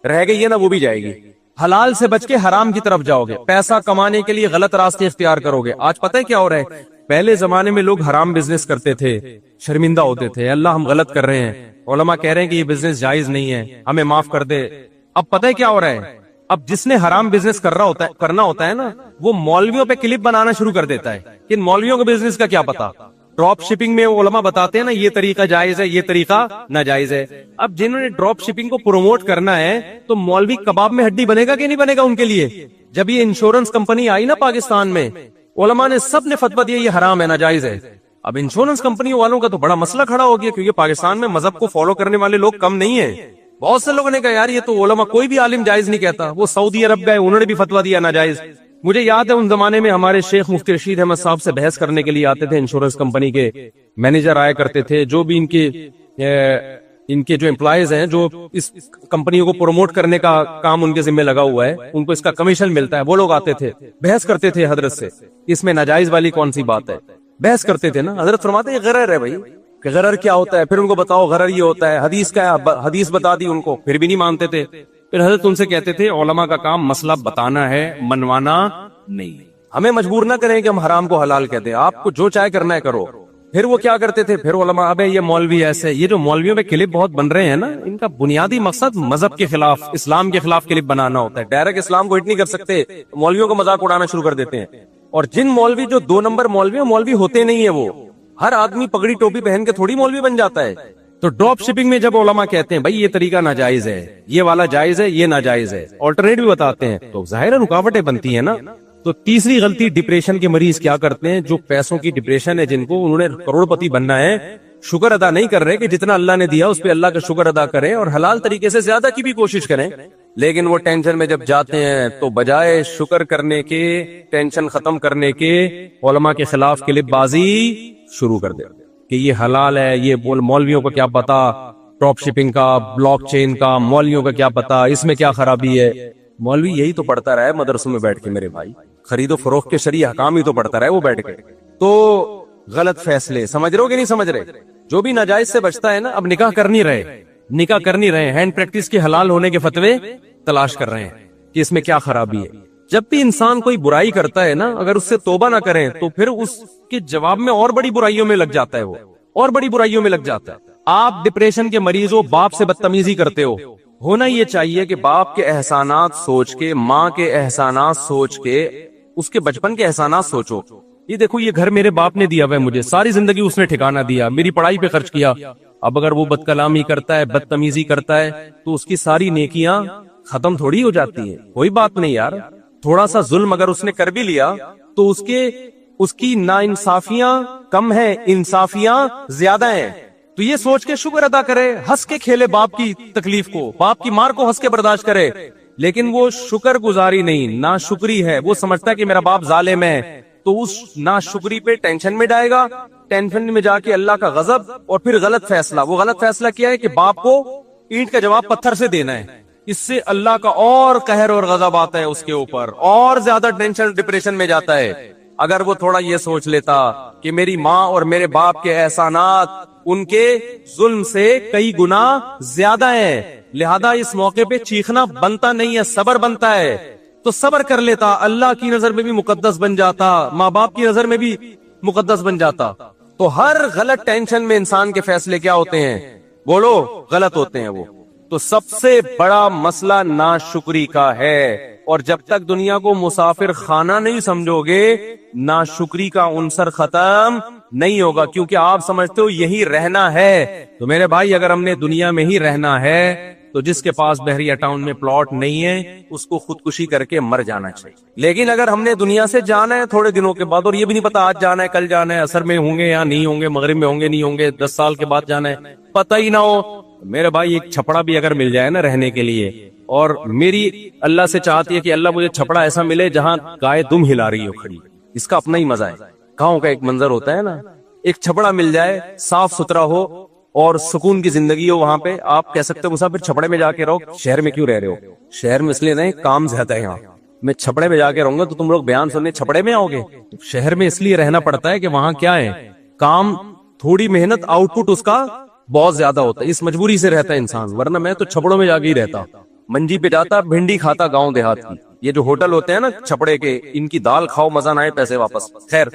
S1: رہ گئی ہے نا وہ بھی جائے گی. حلال سے بچ کے حرام کی طرف جاؤ گے, پیسہ کمانے کے لیے غلط راستے اختیار کرو گے. آج پتہ ہے کیا ہو رہا ہے؟ پہلے زمانے میں لوگ حرام بزنس کرتے تھے, شرمندہ ہوتے تھے, اللہ ہم غلط کر رہے ہیں, علماء کہہ رہے ہیں کہ یہ بزنس جائز نہیں ہے, ہمیں معاف کر دے. اب پتہ ہے کیا ہو رہا ہے؟ اب جس نے حرام بزنس کرنا ہوتا ہے نا, وہ مولویوں پہ کلپ بنانا شروع کر دیتا ہے کہ مولویوں کے بزنس کا کیا پتا. ڈراپ شپنگ میں علماء بتاتے ہیں نا یہ طریقہ جائز ہے, یہ طریقہ ناجائز ہے. اب جنہوں نے ڈراپ شپنگ کو پروموٹ کرنا ہے تو مولوی کباب میں ہڈی بنے گا کہ نہیں بنے گا ان کے لیے؟ جب یہ انشورنس کمپنی آئی نا پاکستان میں, علماء نے سب نے فتویٰ دیا یہ حرام ہے, ناجائز ہے. اب انشورنس کمپنی والوں کا تو بڑا مسئلہ کھڑا ہو گیا کیونکہ پاکستان میں مذہب کو فالو کرنے والے لوگ کم نہیں ہیں. بہت سے لوگوں نے کہا یار یہ تو علماء کوئی بھی عالم جائز نہیں کہتا. وہ سعودی عرب گئے, انہوں نے بھی فتویٰ دیا ناجائز. مجھے یاد ہے ان زمانے میں ہمارے شیخ مفتی رشید احمد صاحب سے بحث کرنے کے لیے آتے تھے, انشورنس کمپنی کے مینیجر آیا کرتے تھے, جو بھی ان کے جو امپلائیز ہیں جو اس کمپنیوں کو پروموٹ کرنے کا کام ان کے ذمہ لگا ہوا ہے, ان کو اس کا کمیشن ملتا ہے, وہ لوگ آتے تھے بحث کرتے تھے حضرت سے, اس میں ناجائز والی کون سی بات ہے. بحث کرتے تھے نا, حضرت فرماتے ہیں یہ غرر ہے بھائی, کہ غرر کیا ہوتا ہے. پھر ان کو بتاؤ غرر یہ ہوتا ہے, حدیث کا ہے, حدیث بتا دی ان کو, پھر بھی نہیں مانتے تھے. پھر حضرت ان سے کہتے تھے علماء کا کام مسئلہ بتانا ہے, منوانا نہیں. ہمیں مجبور نہ کریں کہ ہم حرام کو حلال کہہ دیں, آپ کو جو چاہے کرنا ہے کرو. پھر وہ کیا کرتے تھے, پھر علماء ابے یہ مولوی ایسے, یہ جو مولویوں پہ کلپ بہت بن رہے ہیں نا, ان کا بنیادی مقصد مذہب کے خلاف, اسلام کے خلاف کلپ بنانا ہوتا ہے. ڈائریکٹ اسلام کو ہٹ نہیں کر سکتے, مولویوں کو مذاق اڑانا شروع کر دیتے ہیں. اور جن مولوی جو 2 نمبر مولوی ہوتے نہیں ہیں, وہ ہر آدمی پگڑی ٹوپی پہن کے تھوڑی مولوی بن جاتا ہے. تو ڈراپ شپنگ میں جب علماء کہتے ہیں بھائی یہ طریقہ ناجائز ہے, یہ والا جائز ہے, یہ ناجائز ہے, آلٹرنیٹ بھی بتاتے ہیں, تو ظاہر رکاوٹیں بنتی ہیں نا. تو تیسری غلطی ڈپریشن کے مریض کیا کرتے ہیں, جو پیسوں کی ڈپریشن ہے, جن کو انہوں نے کروڑ پتی بننا ہے, شکر ادا نہیں کر رہے کہ جتنا اللہ نے دیا اس پہ اللہ کا شکر ادا کریں اور حلال طریقے سے زیادہ کی بھی کوشش کریں. لیکن وہ ٹینشن میں جب جاتے ہیں تو بجائے شکر کرنے کے, ٹینشن ختم کرنے کے, علماء کے خلاف کلپ بازی شروع کر دے کہ یہ حلال ہے, یہ مولویوں کو کیا پتا, ڈراپ شپنگ کا, بلاک چین کا, مولویوں کا کیا پتا, اس میں کیا خرابی ہے. مولوی یہی تو پڑھتا رہا ہے مدرسوں میں بیٹھ کے میرے بھائی, خرید و فروخت کے شرعی احکام ہی تو پڑھتا رہا ہے وہ بیٹھ کے. تو غلط فیصلے سمجھ رہے ہو کہ نہیں سمجھ رہے؟ جو بھی ناجائز سے بچتا ہے نا, اب نکاح کر نہیں رہے, ہینڈ پریکٹس کے حلال ہونے کے فتوے تلاش کر رہے ہیں کہ اس میں کیا خرابی ہے. جب بھی انسان کوئی برائی کرتا ہے نا, اگر اس سے توبہ نہ کریں تو پھر اس کے جواب میں اور بڑی برائیوں میں لگ جاتا ہے, وہ اور بڑی برائیوں میں لگ جاتا ہے. آپ ڈپریشن کے مریض ہو, باپ سے بدتمیزی کرتے ہو, ہونا یہ چاہیے کہ باپ کے احسانات سوچ کے, ماں کے احسانات سوچ کے, اس کے بچپن کے احسانات سوچو. یہ دیکھو یہ گھر میرے باپ نے دیا ہوا ہے مجھے, ساری زندگی اس نے ٹھکانہ دیا, میری پڑھائی پہ خرچ کیا. اب اگر وہ بد کلامی کرتا ہے, بدتمیزی کرتا ہے, تو اس کی ساری نیکیاں ختم تھوڑی ہو جاتی ہیں. کوئی بات نہیں یار, تھوڑا سا ظلم اگر اس نے کر بھی لیا تو اس کی ناانصافیاں کم ہیں, انصافیاں زیادہ ہیں. تو یہ سوچ کے شکر ادا کرے, ہنس کے کھیلے باپ کی تکلیف کو, باپ کی مار کو ہنس کے برداشت کرے. لیکن وہ شکر گزاری نہیں, ناشکری ہے. وہ سمجھتا ہے کہ میرا باپ ظالم ہے, تو اس ناشکری پہ ٹینشن میں جائے گا, ٹینشن میں جا کے اللہ کا غضب, اور پھر غلط فیصلہ. وہ غلط فیصلہ کیا ہے کہ باپ کو اینٹ کا جواب پتھر سے دینا ہے. اس سے اللہ کا اور قہر اور غضب آتا ہے اس کے اوپر, اور زیادہ ٹینشن ڈپریشن میں جاتا ہے. اگر وہ تھوڑا یہ سوچ لیتا کہ میری ماں اور میرے باپ کے احسانات ان کے ظلم سے کئی گنا زیادہ ہیں, لہذا اس موقع پہ چیخنا بنتا نہیں ہے, صبر بنتا ہے, تو صبر کر لیتا, اللہ کی نظر میں بھی مقدس بن جاتا, ماں باپ کی نظر میں بھی مقدس بن جاتا. تو ہر غلط ٹینشن میں انسان کے فیصلے کیا ہوتے ہیں, بولو, غلط ہوتے ہیں وہ. تو سب سے بڑا مسئلہ ناشکری کا ہے, اور جب تک دنیا کو مسافر خانہ نہیں سمجھو گے, ناشکری کا عنصر ختم نہیں ہوگا, کیونکہ آپ سمجھتے ہو یہی رہنا ہے. تو میرے بھائی اگر ہم نے دنیا میں ہی رہنا ہے تو جس کے پاس بحریہ ٹاؤن میں پلاٹ نہیں ہے اس کو خودکشی کر کے مر جانا چاہیے. لیکن اگر ہم نے دنیا سے جانا ہے تھوڑے دنوں کے بعد اور یہ بھی نہیں پتا آج جانا ہے کل جانا ہے عصر میں ہوں گے یا نہیں ہوں گے مغرب میں ہوں گے نہیں ہوں گے 10 سال کے بعد جانا ہے پتہ ہی نہ ہو, میرے بھائی ایک چھپڑا بھی اگر مل جائے نا رہنے کے لیے, اور میری اللہ سے چاہتی ہے کہ اللہ مجھے چھپڑا ایسا ملے جہاں گائے دم ہلا رہی ہو کھڑی, اس کا اپنا ہی مزہ ہے. گاؤں کا ایک منظر ہوتا ہے نا, ایک چھپڑا مل جائے صاف ستھرا ہو اور سکون کی زندگی ہو وہاں پہ, آپ کہہ سکتے ہو مسافر چھپڑے میں جا کے رہو, شہر میں کیوں رہ رہے ہو؟ شہر میں اس لیے نہیں کام زیادہ ہے یہاں, میں چھپڑے میں جا کے رہوں گا تو تم لوگ بیان سننے چھپڑے میں آؤ گے. شہر میں اس لیے رہنا پڑتا ہے کہ وہاں کیا ہے کام, تھوڑی محنت آؤٹ پٹ اس کا بہت زیادہ ہوتا ہے, اس مجبوری سے رہتا ہے انسان, ورنہ میں تو چھپڑوں میں جا کے ہی رہتا, منجی پہ جاتا بھنڈی کھاتا گاؤں دیہات کی. یہ جو ہوٹل ہوتے ہیں نا چھپڑے کے, ان کی دال کھاؤ مزہ نہ آئے پیسے واپس. خیر,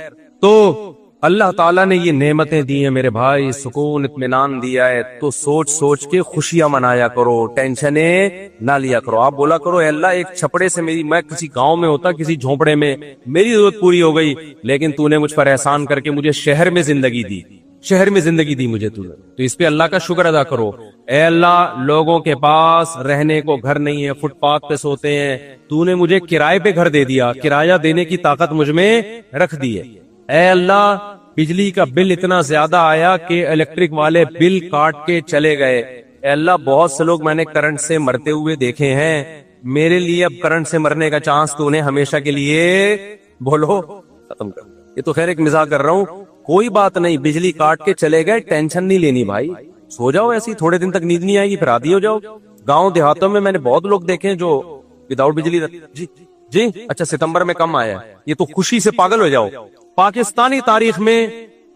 S1: تو اللہ تعالیٰ نے یہ نعمتیں دی ہیں میرے بھائی, سکون اطمینان دیا ہے, تو سوچ سوچ کے خوشیاں منایا کرو, ٹینشنیں نہ لیا کرو. آپ بولا کرو اے اللہ ایک چھپڑے سے میں کسی گاؤں میں ہوتا کسی جھونپڑے میں میری ضرورت پوری ہو گئی, لیکن تو نے مجھ پر احسان کر کے مجھے شہر میں زندگی دی, شہر میں زندگی دی مجھے تو نے, تو اس پہ اللہ کا شکر ادا کرو. اے اللہ لوگوں کے پاس رہنے کو گھر نہیں ہے, فٹ پاتھ پہ سوتے ہیں, تو نے مجھے کرائے پہ گھر دے دیا, کرایہ دینے کی طاقت مجھ میں رکھ دی ہے. اے اللہ بجلی کا بل اتنا زیادہ آیا کہ الیکٹرک والے بل کاٹ کے چلے گئے. اے اللہ بہت سے لوگ میں نے کرنٹ سے مرتے ہوئے دیکھے ہیں, میرے لیے اب کرنٹ سے مرنے کا چانس تو نے ہمیشہ کے لیے بولو ختم کر. یہ تو خیر ایک مزاح کر رہا ہوں, کوئی بات نہیں, بجلی کاٹ کے چلے گئے ٹینشن نہیں لینی بھائی, سو جاؤ ایسی, تھوڑے دن تک نیند نہیں آئے گی پھر عادی ہو جاؤ. گاؤں دیہاتوں میں نے بہت لوگ دیکھے جو وداؤٹ بجلی جی جی اچھا ستمبر میں کم آیا ہے, یہ تو خوشی سے پاگل ہو جاؤ. پاکستانی تاریخ میں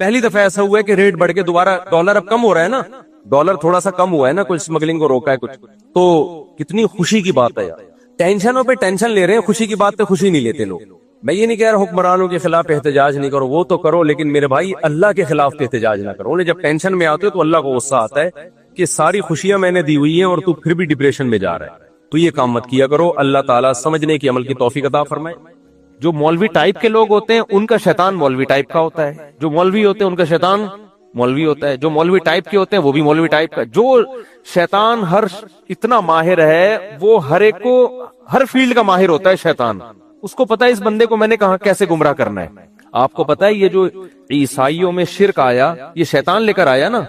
S1: پہلی دفعہ ایسا ہوا ہے کہ ریٹ بڑھ کے دوبارہ, ڈالر اب کم ہو رہا ہے نا, ڈالر تھوڑا سا کم ہوا ہے نا, کچھ اسمگلنگ کو روکا ہے کچھ, تو کتنی خوشی کی بات ہے یار. ٹینشنوں پہ ٹینشن لے رہے ہیں, خوشی کی بات پہ خوشی نہیں لیتے لوگ. میں یہ نہیں کہہ رہا حکمرانوں کے خلاف احتجاج نہیں کرو, وہ تو کرو, لیکن میرے بھائی اللہ کے خلاف احتجاج نہ کرو. انہیں جب ٹینشن میں آتے ہو تو اللہ کو غصہ آتا ہے کہ ساری خوشیاں میں نے دی ہوئی ہیں اور تو پھر بھی ڈپریشن میں جا رہا ہے, تو یہ کام مت کیا کرو. اللہ تعالیٰ سمجھنے کی عمل کی توفیق عطا فرمائے. جو مولوی ٹائپ کے لوگ ہوتے ہیں ان کا شیطان مولوی ٹائپ کا ہوتا ہے, جو مولوی ہوتے ہیں ان کا شیطان مولوی ہوتا ہے, جو مولوی ٹائپ کے ہوتے ہیں وہ بھی مولوی ٹائپ کا. جو شیطان اتنا ماہر ہے وہ ہر ایک کو ہر فیلڈ کا ماہر ہوتا ہے شیطان, اس کو پتا ہے اس بندے کو میں نے کہاں کیسے گمراہ کرنا ہے. آپ کو پتا ہے یہ جو عیسائیوں میں شرک آیا یہ شیطان لے کر آیا نا,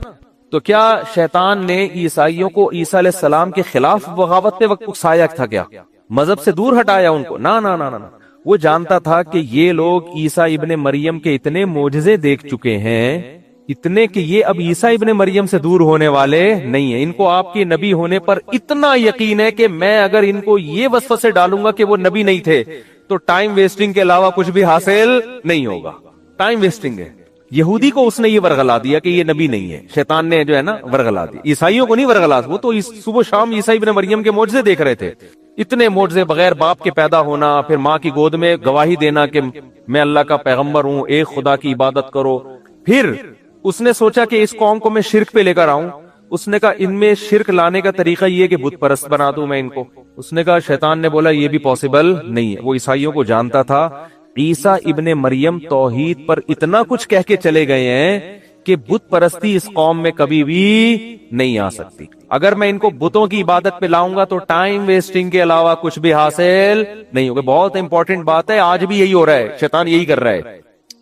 S1: تو کیا شیطان نے عیسائیوں کو عیسیٰ علیہ السلام کے خلاف بغاوت پہ وقت اکسایا تھا کیا؟ مذہب سے دور ہٹایا ان کو؟ نہ نہ نہ. وہ جانتا تھا کہ یہ لوگ عیسیٰ ابن مریم کے اتنے معجزے دیکھ چکے ہیں, اتنے کہ یہ اب عیسیٰ ابن مریم سے دور ہونے والے نہیں ہیں. ان کو آپ کے نبی ہونے پر اتنا یقین ہے کہ میں اگر ان کو یہ وسوسے ڈالوں گا کہ وہ نبی نہیں تھے تو ٹائم ویسٹنگ کے علاوہ کچھ بھی حاصل نہیں ہوگا. ٹائم ویسٹنگ ہے. یہودی کو اس نے یہ ورغلا دیا کہ یہ نبی نہیں ہے, شیطان نے جو ہے نا ورغلا دیا. عیسائیوں کو نہیں ورغلا, وہ تو صبح شام عیسیٰ ابن مریم کے معجزے دیکھ رہے تھے. اتنے معجزے, بغیر باپ کے پیدا ہونا, پھر ماں کی گود میں گواہی دینا کہ میں اللہ کا پیغمبر ہوں, ایک خدا کی عبادت کرو. پھر اس نے سوچا کہ اس قوم کو میں شرک پہ لے کر آؤں. اس نے کہا ان میں شرک لانے کا طریقہ یہ کہ بت پرست بنا دوں میں ان کو. اس نے کہا, شیطان نے بولا یہ بھی پاسبل نہیں ہے. وہ عیسائیوں کو جانتا تھا عیسیٰ ابن مریم توحید پر اتنا کچھ کہہ کے چلے گئے ہیں کہ بت پرستی اس قوم میں کبھی بھی نہیں آ سکتی. اگر میں ان کو بتوں کی عبادت پہ لاؤں گا تو ٹائم ویسٹنگ کے علاوہ کچھ بھی حاصل نہیں ہوگا. بہت امپورٹنٹ بات ہے, آج بھی یہی ہو رہا ہے, شیطان یہی کر رہا ہے.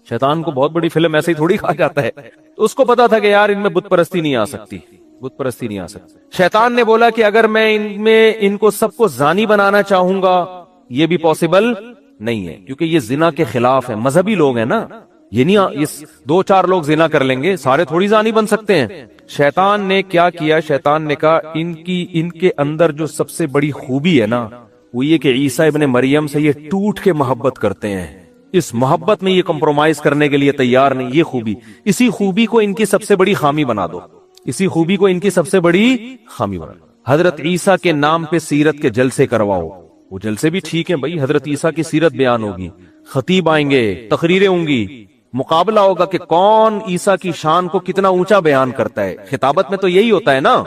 S1: شیطان کو بہت بڑی فلم ایسے ہی تھوڑی کھا جاتا ہے. تو اس کو پتا تھا کہ یار ان میں بت پرستی نہیں آ سکتی, بت پرستی نہیں آ سکتی. شیطان نے بولا کہ اگر میں ان کو سب کو زانی بنانا چاہوں گا یہ بھی پاسبل نہیں ہے, کیونکہ یہ زنا کے خلاف ہے. مذہبی لوگ ہیں نا, یہ نہیں 2-4 لوگ زنا کر لیں گے, سارے تھوڑی زانی بن سکتے ہیں. شیطان نے کیا کیا, شیطان نے کہا ان کے اندر جو سب سے بڑی خوبی ہے نا وہ یہ کہ عیسیٰ ابن مریم سے یہ ٹوٹ کے محبت کرتے ہیں. اس محبت میں یہ کمپرومائز کرنے کے لیے تیار نہیں. یہ خوبی, اسی خوبی کو ان کی سب سے بڑی خامی بنا دو, اسی خوبی کو ان کی سب سے بڑی خامی بنا دو. حضرت عیسیٰ کے نام پہ سیرت کے جلسے کرواؤ. وہ جلسے بھی ٹھیک ہیں بھائی, حضرت عیسیٰ کی سیرت بیان ہوگی, خطیب آئیں گے, تقریریں ہوں گی, مقابلہ ہوگا کہ کون عیسیٰ کی شان کو کتنا اونچا بیان کرتا ہے. خطابت میں تو یہی ہوتا ہے نا,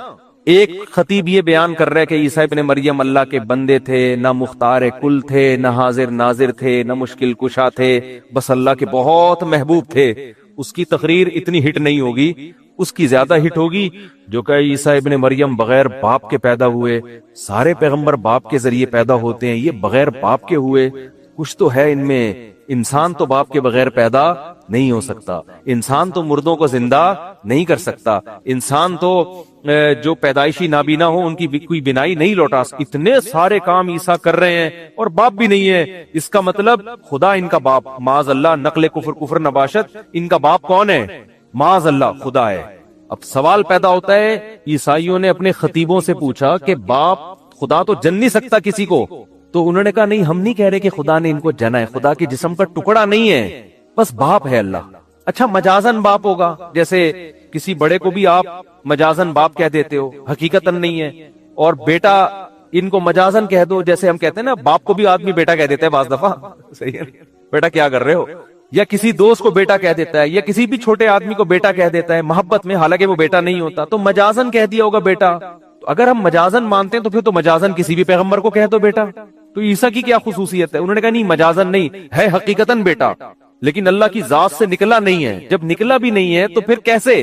S1: ایک خطیب یہ بیان کر رہا ہے کہ عیسیٰ ابن مریم اللہ کے بندے تھے, نہ مختار کل تھے, نہ حاضر ناظر تھے, نہ مشکل کشا تھے, بس اللہ کے بہت محبوب تھے. اس کی تقریر اتنی ہٹ نہیں ہوگی. اس کی زیادہ ہٹ ہوگی جو کہ عیسیٰ ابن مریم بغیر باپ کے پیدا ہوئے، سارے پیغمبر باپ کے ذریعے پیدا ہوتے ہیں، یہ بغیر باپ کے ہوئے، کچھ تو ہے ان میں، انسان تو باپ کے بغیر پیدا نہیں ہو سکتا، انسان تو مردوں کو زندہ نہیں کر سکتا، انسان تو جو پیدائشی نابینا ہو ان کی کوئی بینائی نہیں لوٹا سکتا، اتنے سارے کام عیسیٰ کر رہے ہیں اور باپ بھی نہیں ہے، اس کا مطلب خدا ان کا باپ، معاذ اللہ، نقل کفر نباشت، ان کا باپ کون ہے؟ معاذ اللہ خدا ہے۔ اب سوال پیدا ہوتا ہے، عیسائیوں نے اپنے خطیبوں سے پوچھا کہ باپ خدا تو جن نہیں سکتا کسی کو، تو انہوں نے کہا نہیں، ہم نہیں کہہ رہے کہ خدا نے ان کو جنا ہے، خدا کے جسم کا ٹکڑا نہیں ہے، بس باپ ہے اللہ۔ اچھا مجازن باپ ہوگا، جیسے کسی بڑے کو بھی آپ مجازن باپ کہہ دیتے ہو، حقیقتاً نہیں ہے، اور بیٹا ان کو مجازن کہہ دو، جیسے ہم کہتے ہیں نا باپ کو بھی آدمی بیٹا کہہ دیتا ہے بعض دفعہ، صحیح ہے، بیٹا کیا کر رہے ہو، یا کسی دوست کو بیٹا کہہ دیتا ہے، یا کسی بھی چھوٹے آدمی کو بیٹا کہہ دیتا ہے محبت میں، حالانکہ وہ بیٹا نہیں ہوتا، تو مجازن کہہ دیا ہوگا بیٹا۔ تو اگر ہم مجازن مانتے ہیں تو پھر تو مجازن کسی بھی پیغمبر کو کہہ دو بیٹا، تو عیسیٰ کی کیا خصوصیت ہے؟ انہوں نے کہا نہیں، مجازن نہیں ہے، حقیقتاً بیٹا، لیکن اللہ کی ذات سے نکلا نہیں ہے، جب نکلا بھی نہیں ہے تو پھر کیسے؟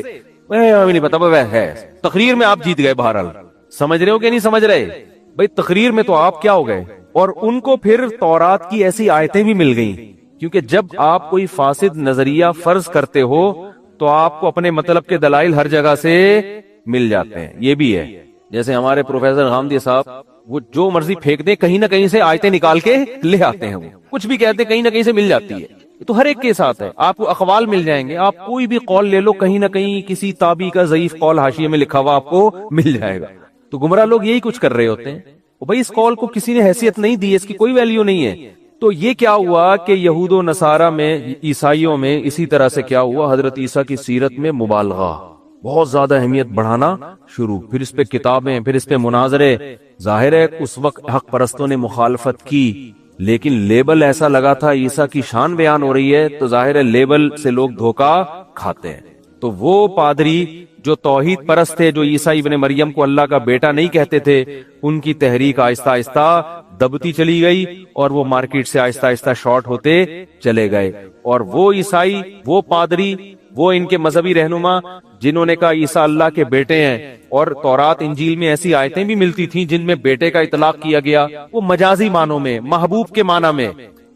S1: ہمیں نہیں پتا، وہ ہے تقریر میں آپ جیت گئے، بہرحال سمجھ رہے ہو کہ نہیں سمجھ رہے بھائی؟ تقریر میں تو آپ کیا ہو گئے، اور ان کو پھر تورات کی ایسی آیتیں بھی مل گئیں، کیونکہ جب آپ کوئی فاسد نظریہ فرض کرتے ہو تو آپ کو اپنے مطلب کے دلائل ہر جگہ سے مل جاتے ہیں، یہ بھی ہے۔ جیسے ہمارے پروفیسر غامدی صاحب، وہ جو مرضی پھینک دیں، کہیں نہ کہیں سے آیتیں نکال کے لے آتے ہیں، وہ کچھ بھی کہتے ہیں کہیں نہ کہیں سے مل جاتی ہے، تو ہر ایک کے ساتھ ہے، آپ کو اقوال مل جائیں گے، آپ کوئی بھی قول لے لو، کہیں نہ کہیں کسی تابعی کا ضعیف قول حاشیے میں لکھا ہوا آپ کو مل جائے گا۔ تو گمراہ لوگ یہی کچھ کر رہے ہوتے ہیں، بھائی اس قول کو کسی نے حیثیت نہیں دی، اس کی کوئی ویلیو نہیں ہے۔ تو یہ کیا ہوا کہ یہود و نصارہ میں، عیسائیوں میں اسی طرح سے کیا ہوا، حضرت عیسیٰ کی سیرت میں مبالغہ، بہت زیادہ اہمیت بڑھانا شروع، پھر اس پہ کتابیں، پھر اس پہ مناظرے۔ ظاہر ہے اس وقت حق پرستوں نے مخالفت کی، لیکن لیبل ایسا لگا تھا، عیسیٰ کی شان بیان ہو رہی ہے، تو ظاہر ہے لیبل سے لوگ دھوکا کھاتے ہیں۔ تو وہ پادری جو توحید پرست تھے، جو عیسیٰ ابن مریم کو اللہ کا بیٹا نہیں کہتے تھے، ان کی تحریک آہستہ آہستہ دبتی چلی گئی، اور وہ مارکیٹ سے آہستہ آہستہ شارٹ ہوتے چلے گئے، اور وہ عیسائی، وہ پادری، وہ ان کے مذہبی رہنما جنہوں نے کہا عیسیٰ اللہ کے بیٹے ہیں، اور تورات انجیل میں ایسی آیتیں بھی ملتی تھیں جن میں بیٹے کا اطلاق کیا گیا، وہ مجازی معنوں میں، محبوب کے معنی میں،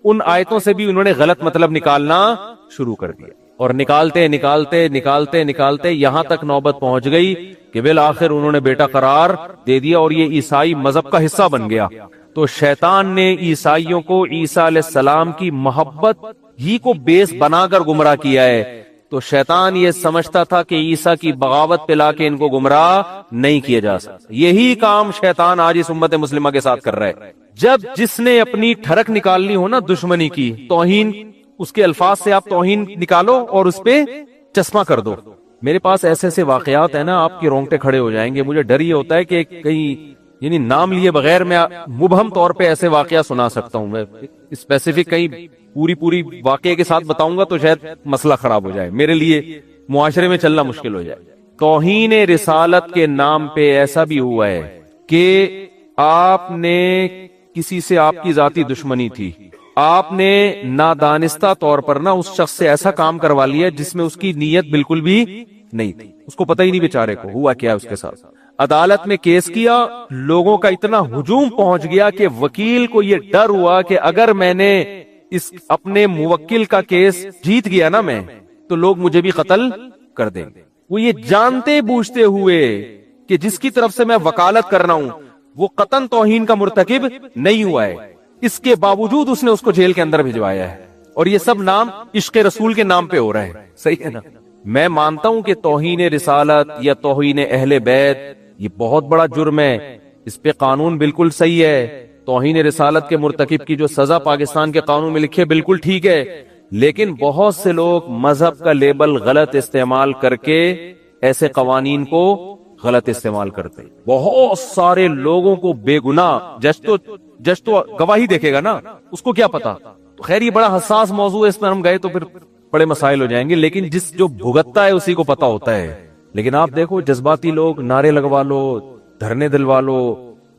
S1: ان آیتوں سے بھی انہوں نے غلط مطلب نکالنا شروع کر دیا، اور نکالتے نکالتے نکالتے نکالتے یہاں تک نوبت پہنچ گئی کہ بالآخر انہوں نے بیٹا قرار دے دیا، اور یہ عیسائی مذہب کا حصہ بن گیا۔ تو شیطان نے عیسائیوں کو عیسیٰ علیہ السلام کی محبت ہی کو بیس بنا کر گمراہ کیا ہے۔ تو شیطان یہ سمجھتا تھا کہ عیسیٰ کی بغاوت پہ لا کے ان کو گمراہ نہیں کیا جا سکتا۔ یہی کام شیطان آج اس امت مسلمہ کے ساتھ کر رہا ہے۔ جب جس نے اپنی ٹھڑک نکالنی ہو نا دشمنی کی، توہین، اس کے الفاظ سے آپ توہین نکالو اور اس پہ چشمہ کر دو۔ میرے پاس ایسے ایسے واقعات ہیں نا، آپ کے رونگٹے کھڑے ہو جائیں گے۔ مجھے ڈر یہ ہوتا ہے کہ کہیں یعنی نام لیے بغیر میں مبہم طور پہ ایسے واقعہ سنا سکتا ہوں، میں اسپیسیفک کہیں پوری واقعے کے ساتھ بتاؤں گا تو شاید مسئلہ خراب ہو جائے، میرے لیے معاشرے میں چلنا مشکل ہو جائے۔ توہین رسالت کے نام پہ ایسا بھی ہوا ہے کہ آپ نے کسی سے، آپ کی ذاتی دشمنی تھی، آپ نے نادانستہ طور پر نا اس شخص سے ایسا کام کروا لیا جس میں اس کی نیت بالکل بھی نہیں تھی، اس کو پتہ ہی نہیں بیچارے کو ہوا کیا اس کے ساتھ۔ عدالت میں کیس کیا، لوگوں کا اتنا ہجوم پہنچ گیا کہ وکیل کو یہ ڈر ہوا کہ اگر میں نے اس اپنے موکل کا کیس جیت گیا نا میں، تو لوگ مجھے بھی قتل کر دیں گے۔ وہ یہ جانتے بوجھتے ہوئے کہ جس کی طرف سے میں وکالت کر رہا ہوں وہ قطعاً توہین کا مرتکب نہیں ہوا ہے، اس کے باوجود اس نے اس کو جیل کے اندر بھجوایا ہے، اور یہ سب نام عشق رسول کے نام پہ ہو رہا ہے۔ صحیح ہے نا؟ میں مانتا ہوں کہ توہین رسالت یا توہین اہل بیت یہ بہت بڑا جرم ہے، اس پہ قانون بالکل صحیح ہے۔ توہین رسالت کے مرتکب کی جو سزا پاکستان کے قانون میں لکھی ہے بالکل ٹھیک ہے، لیکن بہت سے لوگ مذہب کا لیبل غلط استعمال کر کے ایسے قوانین کو غلط استعمال کرتے، بہت سارے لوگوں کو بے گناہ، جج تو گواہی دیکھے گا نا، اس کو کیا پتا۔ تو خیر یہ بڑا حساس موضوع ہے، اس پر ہم گئے تو پھر بڑے مسائل ہو جائیں گے، لیکن جو بھگتتا ہے اسی کو پتا ہوتا ہے۔ لیکن آپ دیکھو جذباتی لوگ، نعرے لگوا لو، دھرنے دلوا لو،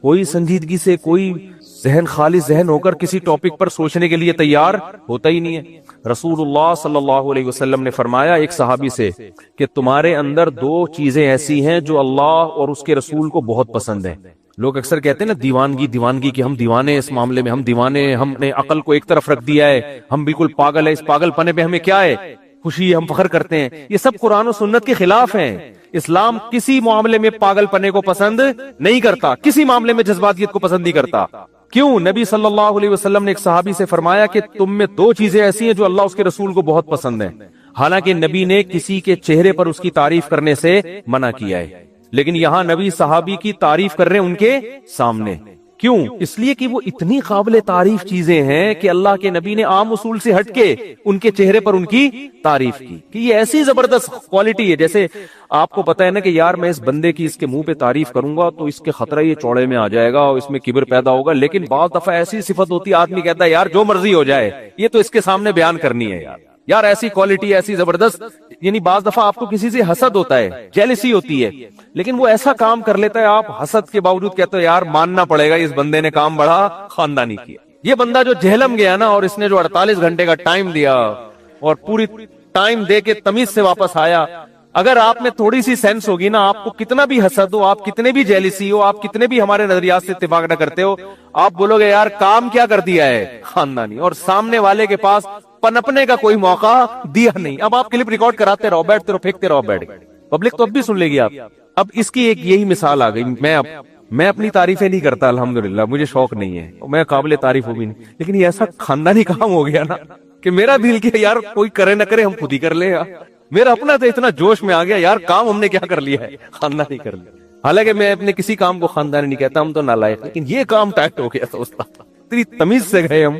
S1: کوئی سنجیدگی سے، کوئی ذہن خالی ذہن ہو کر کسی ٹاپک پر سوچنے کے لیے تیار ہوتا ہی نہیں ہے۔ رسول اللہ صلی اللہ علیہ وسلم نے فرمایا ایک صحابی سے کہ تمہارے اندر دو چیزیں ایسی ہیں جو اللہ اور اس کے رسول کو بہت پسند ہیں۔ لوگ اکثر کہتے ہیں نا دیوانگی کہ ہم دیوانے ہیں، اس معاملے میں ہم دیوانے ہیں، ہم نے عقل کو ایک طرف رکھ دیا ہے، ہم بالکل پاگل ہیں، اس پاگل پنے پہ ہمیں کیا ہے خوشی، ہم فخر کرتے ہیں۔ یہ سب قرآن و سنت کے خلاف ہیں۔ اسلام کسی معاملے میں پاگل پنے کو پسند نہیں کرتا، کسی معاملے میں جذباتیت کو پسند نہیں کرتا۔ کیوں؟ نبی صلی اللہ علیہ وسلم نے ایک صحابی سے فرمایا کہ تم میں دو چیزیں ایسی ہیں جو اللہ اس کے رسول کو بہت پسند ہیں۔ حالانکہ نبی نے کسی کے چہرے پر اس کی تعریف کرنے سے منع کیا ہے، لیکن یہاں نبی صحابی کی تعریف کر رہے ہیں ان کے سامنے۔ کیوں؟ اس لیے کہ وہ اتنی قابل تعریف چیزیں ہیں کہ اللہ کے نبی نے عام اصول سے ہٹ کے ان کے چہرے پر ان کی تعریف کی کہ یہ ایسی زبردست کوالٹی ہے۔ جیسے آپ کو پتا ہے نا کہ یار میں اس بندے کی اس کے منہ پہ تعریف کروں گا تو اس کے خطرہ یہ چوڑے میں آ جائے گا اور اس میں کبر پیدا ہوگا، لیکن بعض دفعہ ایسی صفت ہوتی ہے آدمی کہتا ہے یار جو مرضی ہو جائے یہ تو اس کے سامنے بیان کرنی ہے یار ایسی کوالٹی ایسی زبردست۔ یعنی بعض دفعہ آپ کو کسی سے حسد ہوتا ہے، جیلسی ہوتی ہے، لیکن وہ ایسا کام کر لیتا ہے آپ حسد کے باوجود کہتے ہو یار ماننا پڑے گا اس بندے نے کام بڑا خاندانی کیا۔ یہ بندہ جو جہلم گیا نا اور اس نے جو 48 گھنٹے کا ٹائم دیا اور پوری ٹائم دے کے تمیز سے واپس آیا، اگر آپ میں تھوڑی سی سینس ہوگی نا، آپ کو کتنا بھی حسد ہو، آپ کتنے بھی جیلسی ہو، آپ کتنے بھی ہمارے نظریات سے اتفاق نہ کرتے ہو، آپ بولو گے یار کام کیا کر دیا ہے خاندانی، اور سامنے والے کے پاس پنپنے کا کوئی موقع دیا نہیں۔ اب آپ کلپ ریکارڈ کراتے رہو، بیٹھتے رہو، پھینکتے رہو، بیٹھ گئے، پبلک تو اب بھی سن لے گی آپ۔ اب اس کی ایک یہی مثال آ گئی۔ میں اپنی تعریفیں نہیں کرتا الحمدللہ، مجھے شوق نہیں ہے، میں قابل تعریف ہوں بھی نہیں، لیکن یہ ایسا خاندانی کام ہو گیا نا کہ میرا دل کیا یار کوئی کرے نہ کرے ہم خود ہی کر لیں یار۔ میرا اپنا تو اتنا جوش میں آ گیا یار کام ہم نے کیا کر لیا ہے، خاندانی کر لیا۔ حالانکہ میں اپنے کسی کام کو خاندانی نہیں کہتا، ہم تو نالائق، لیکن یہ کام ٹیکٹ ہو گیا تو اتنی تمیز سے گئے ہم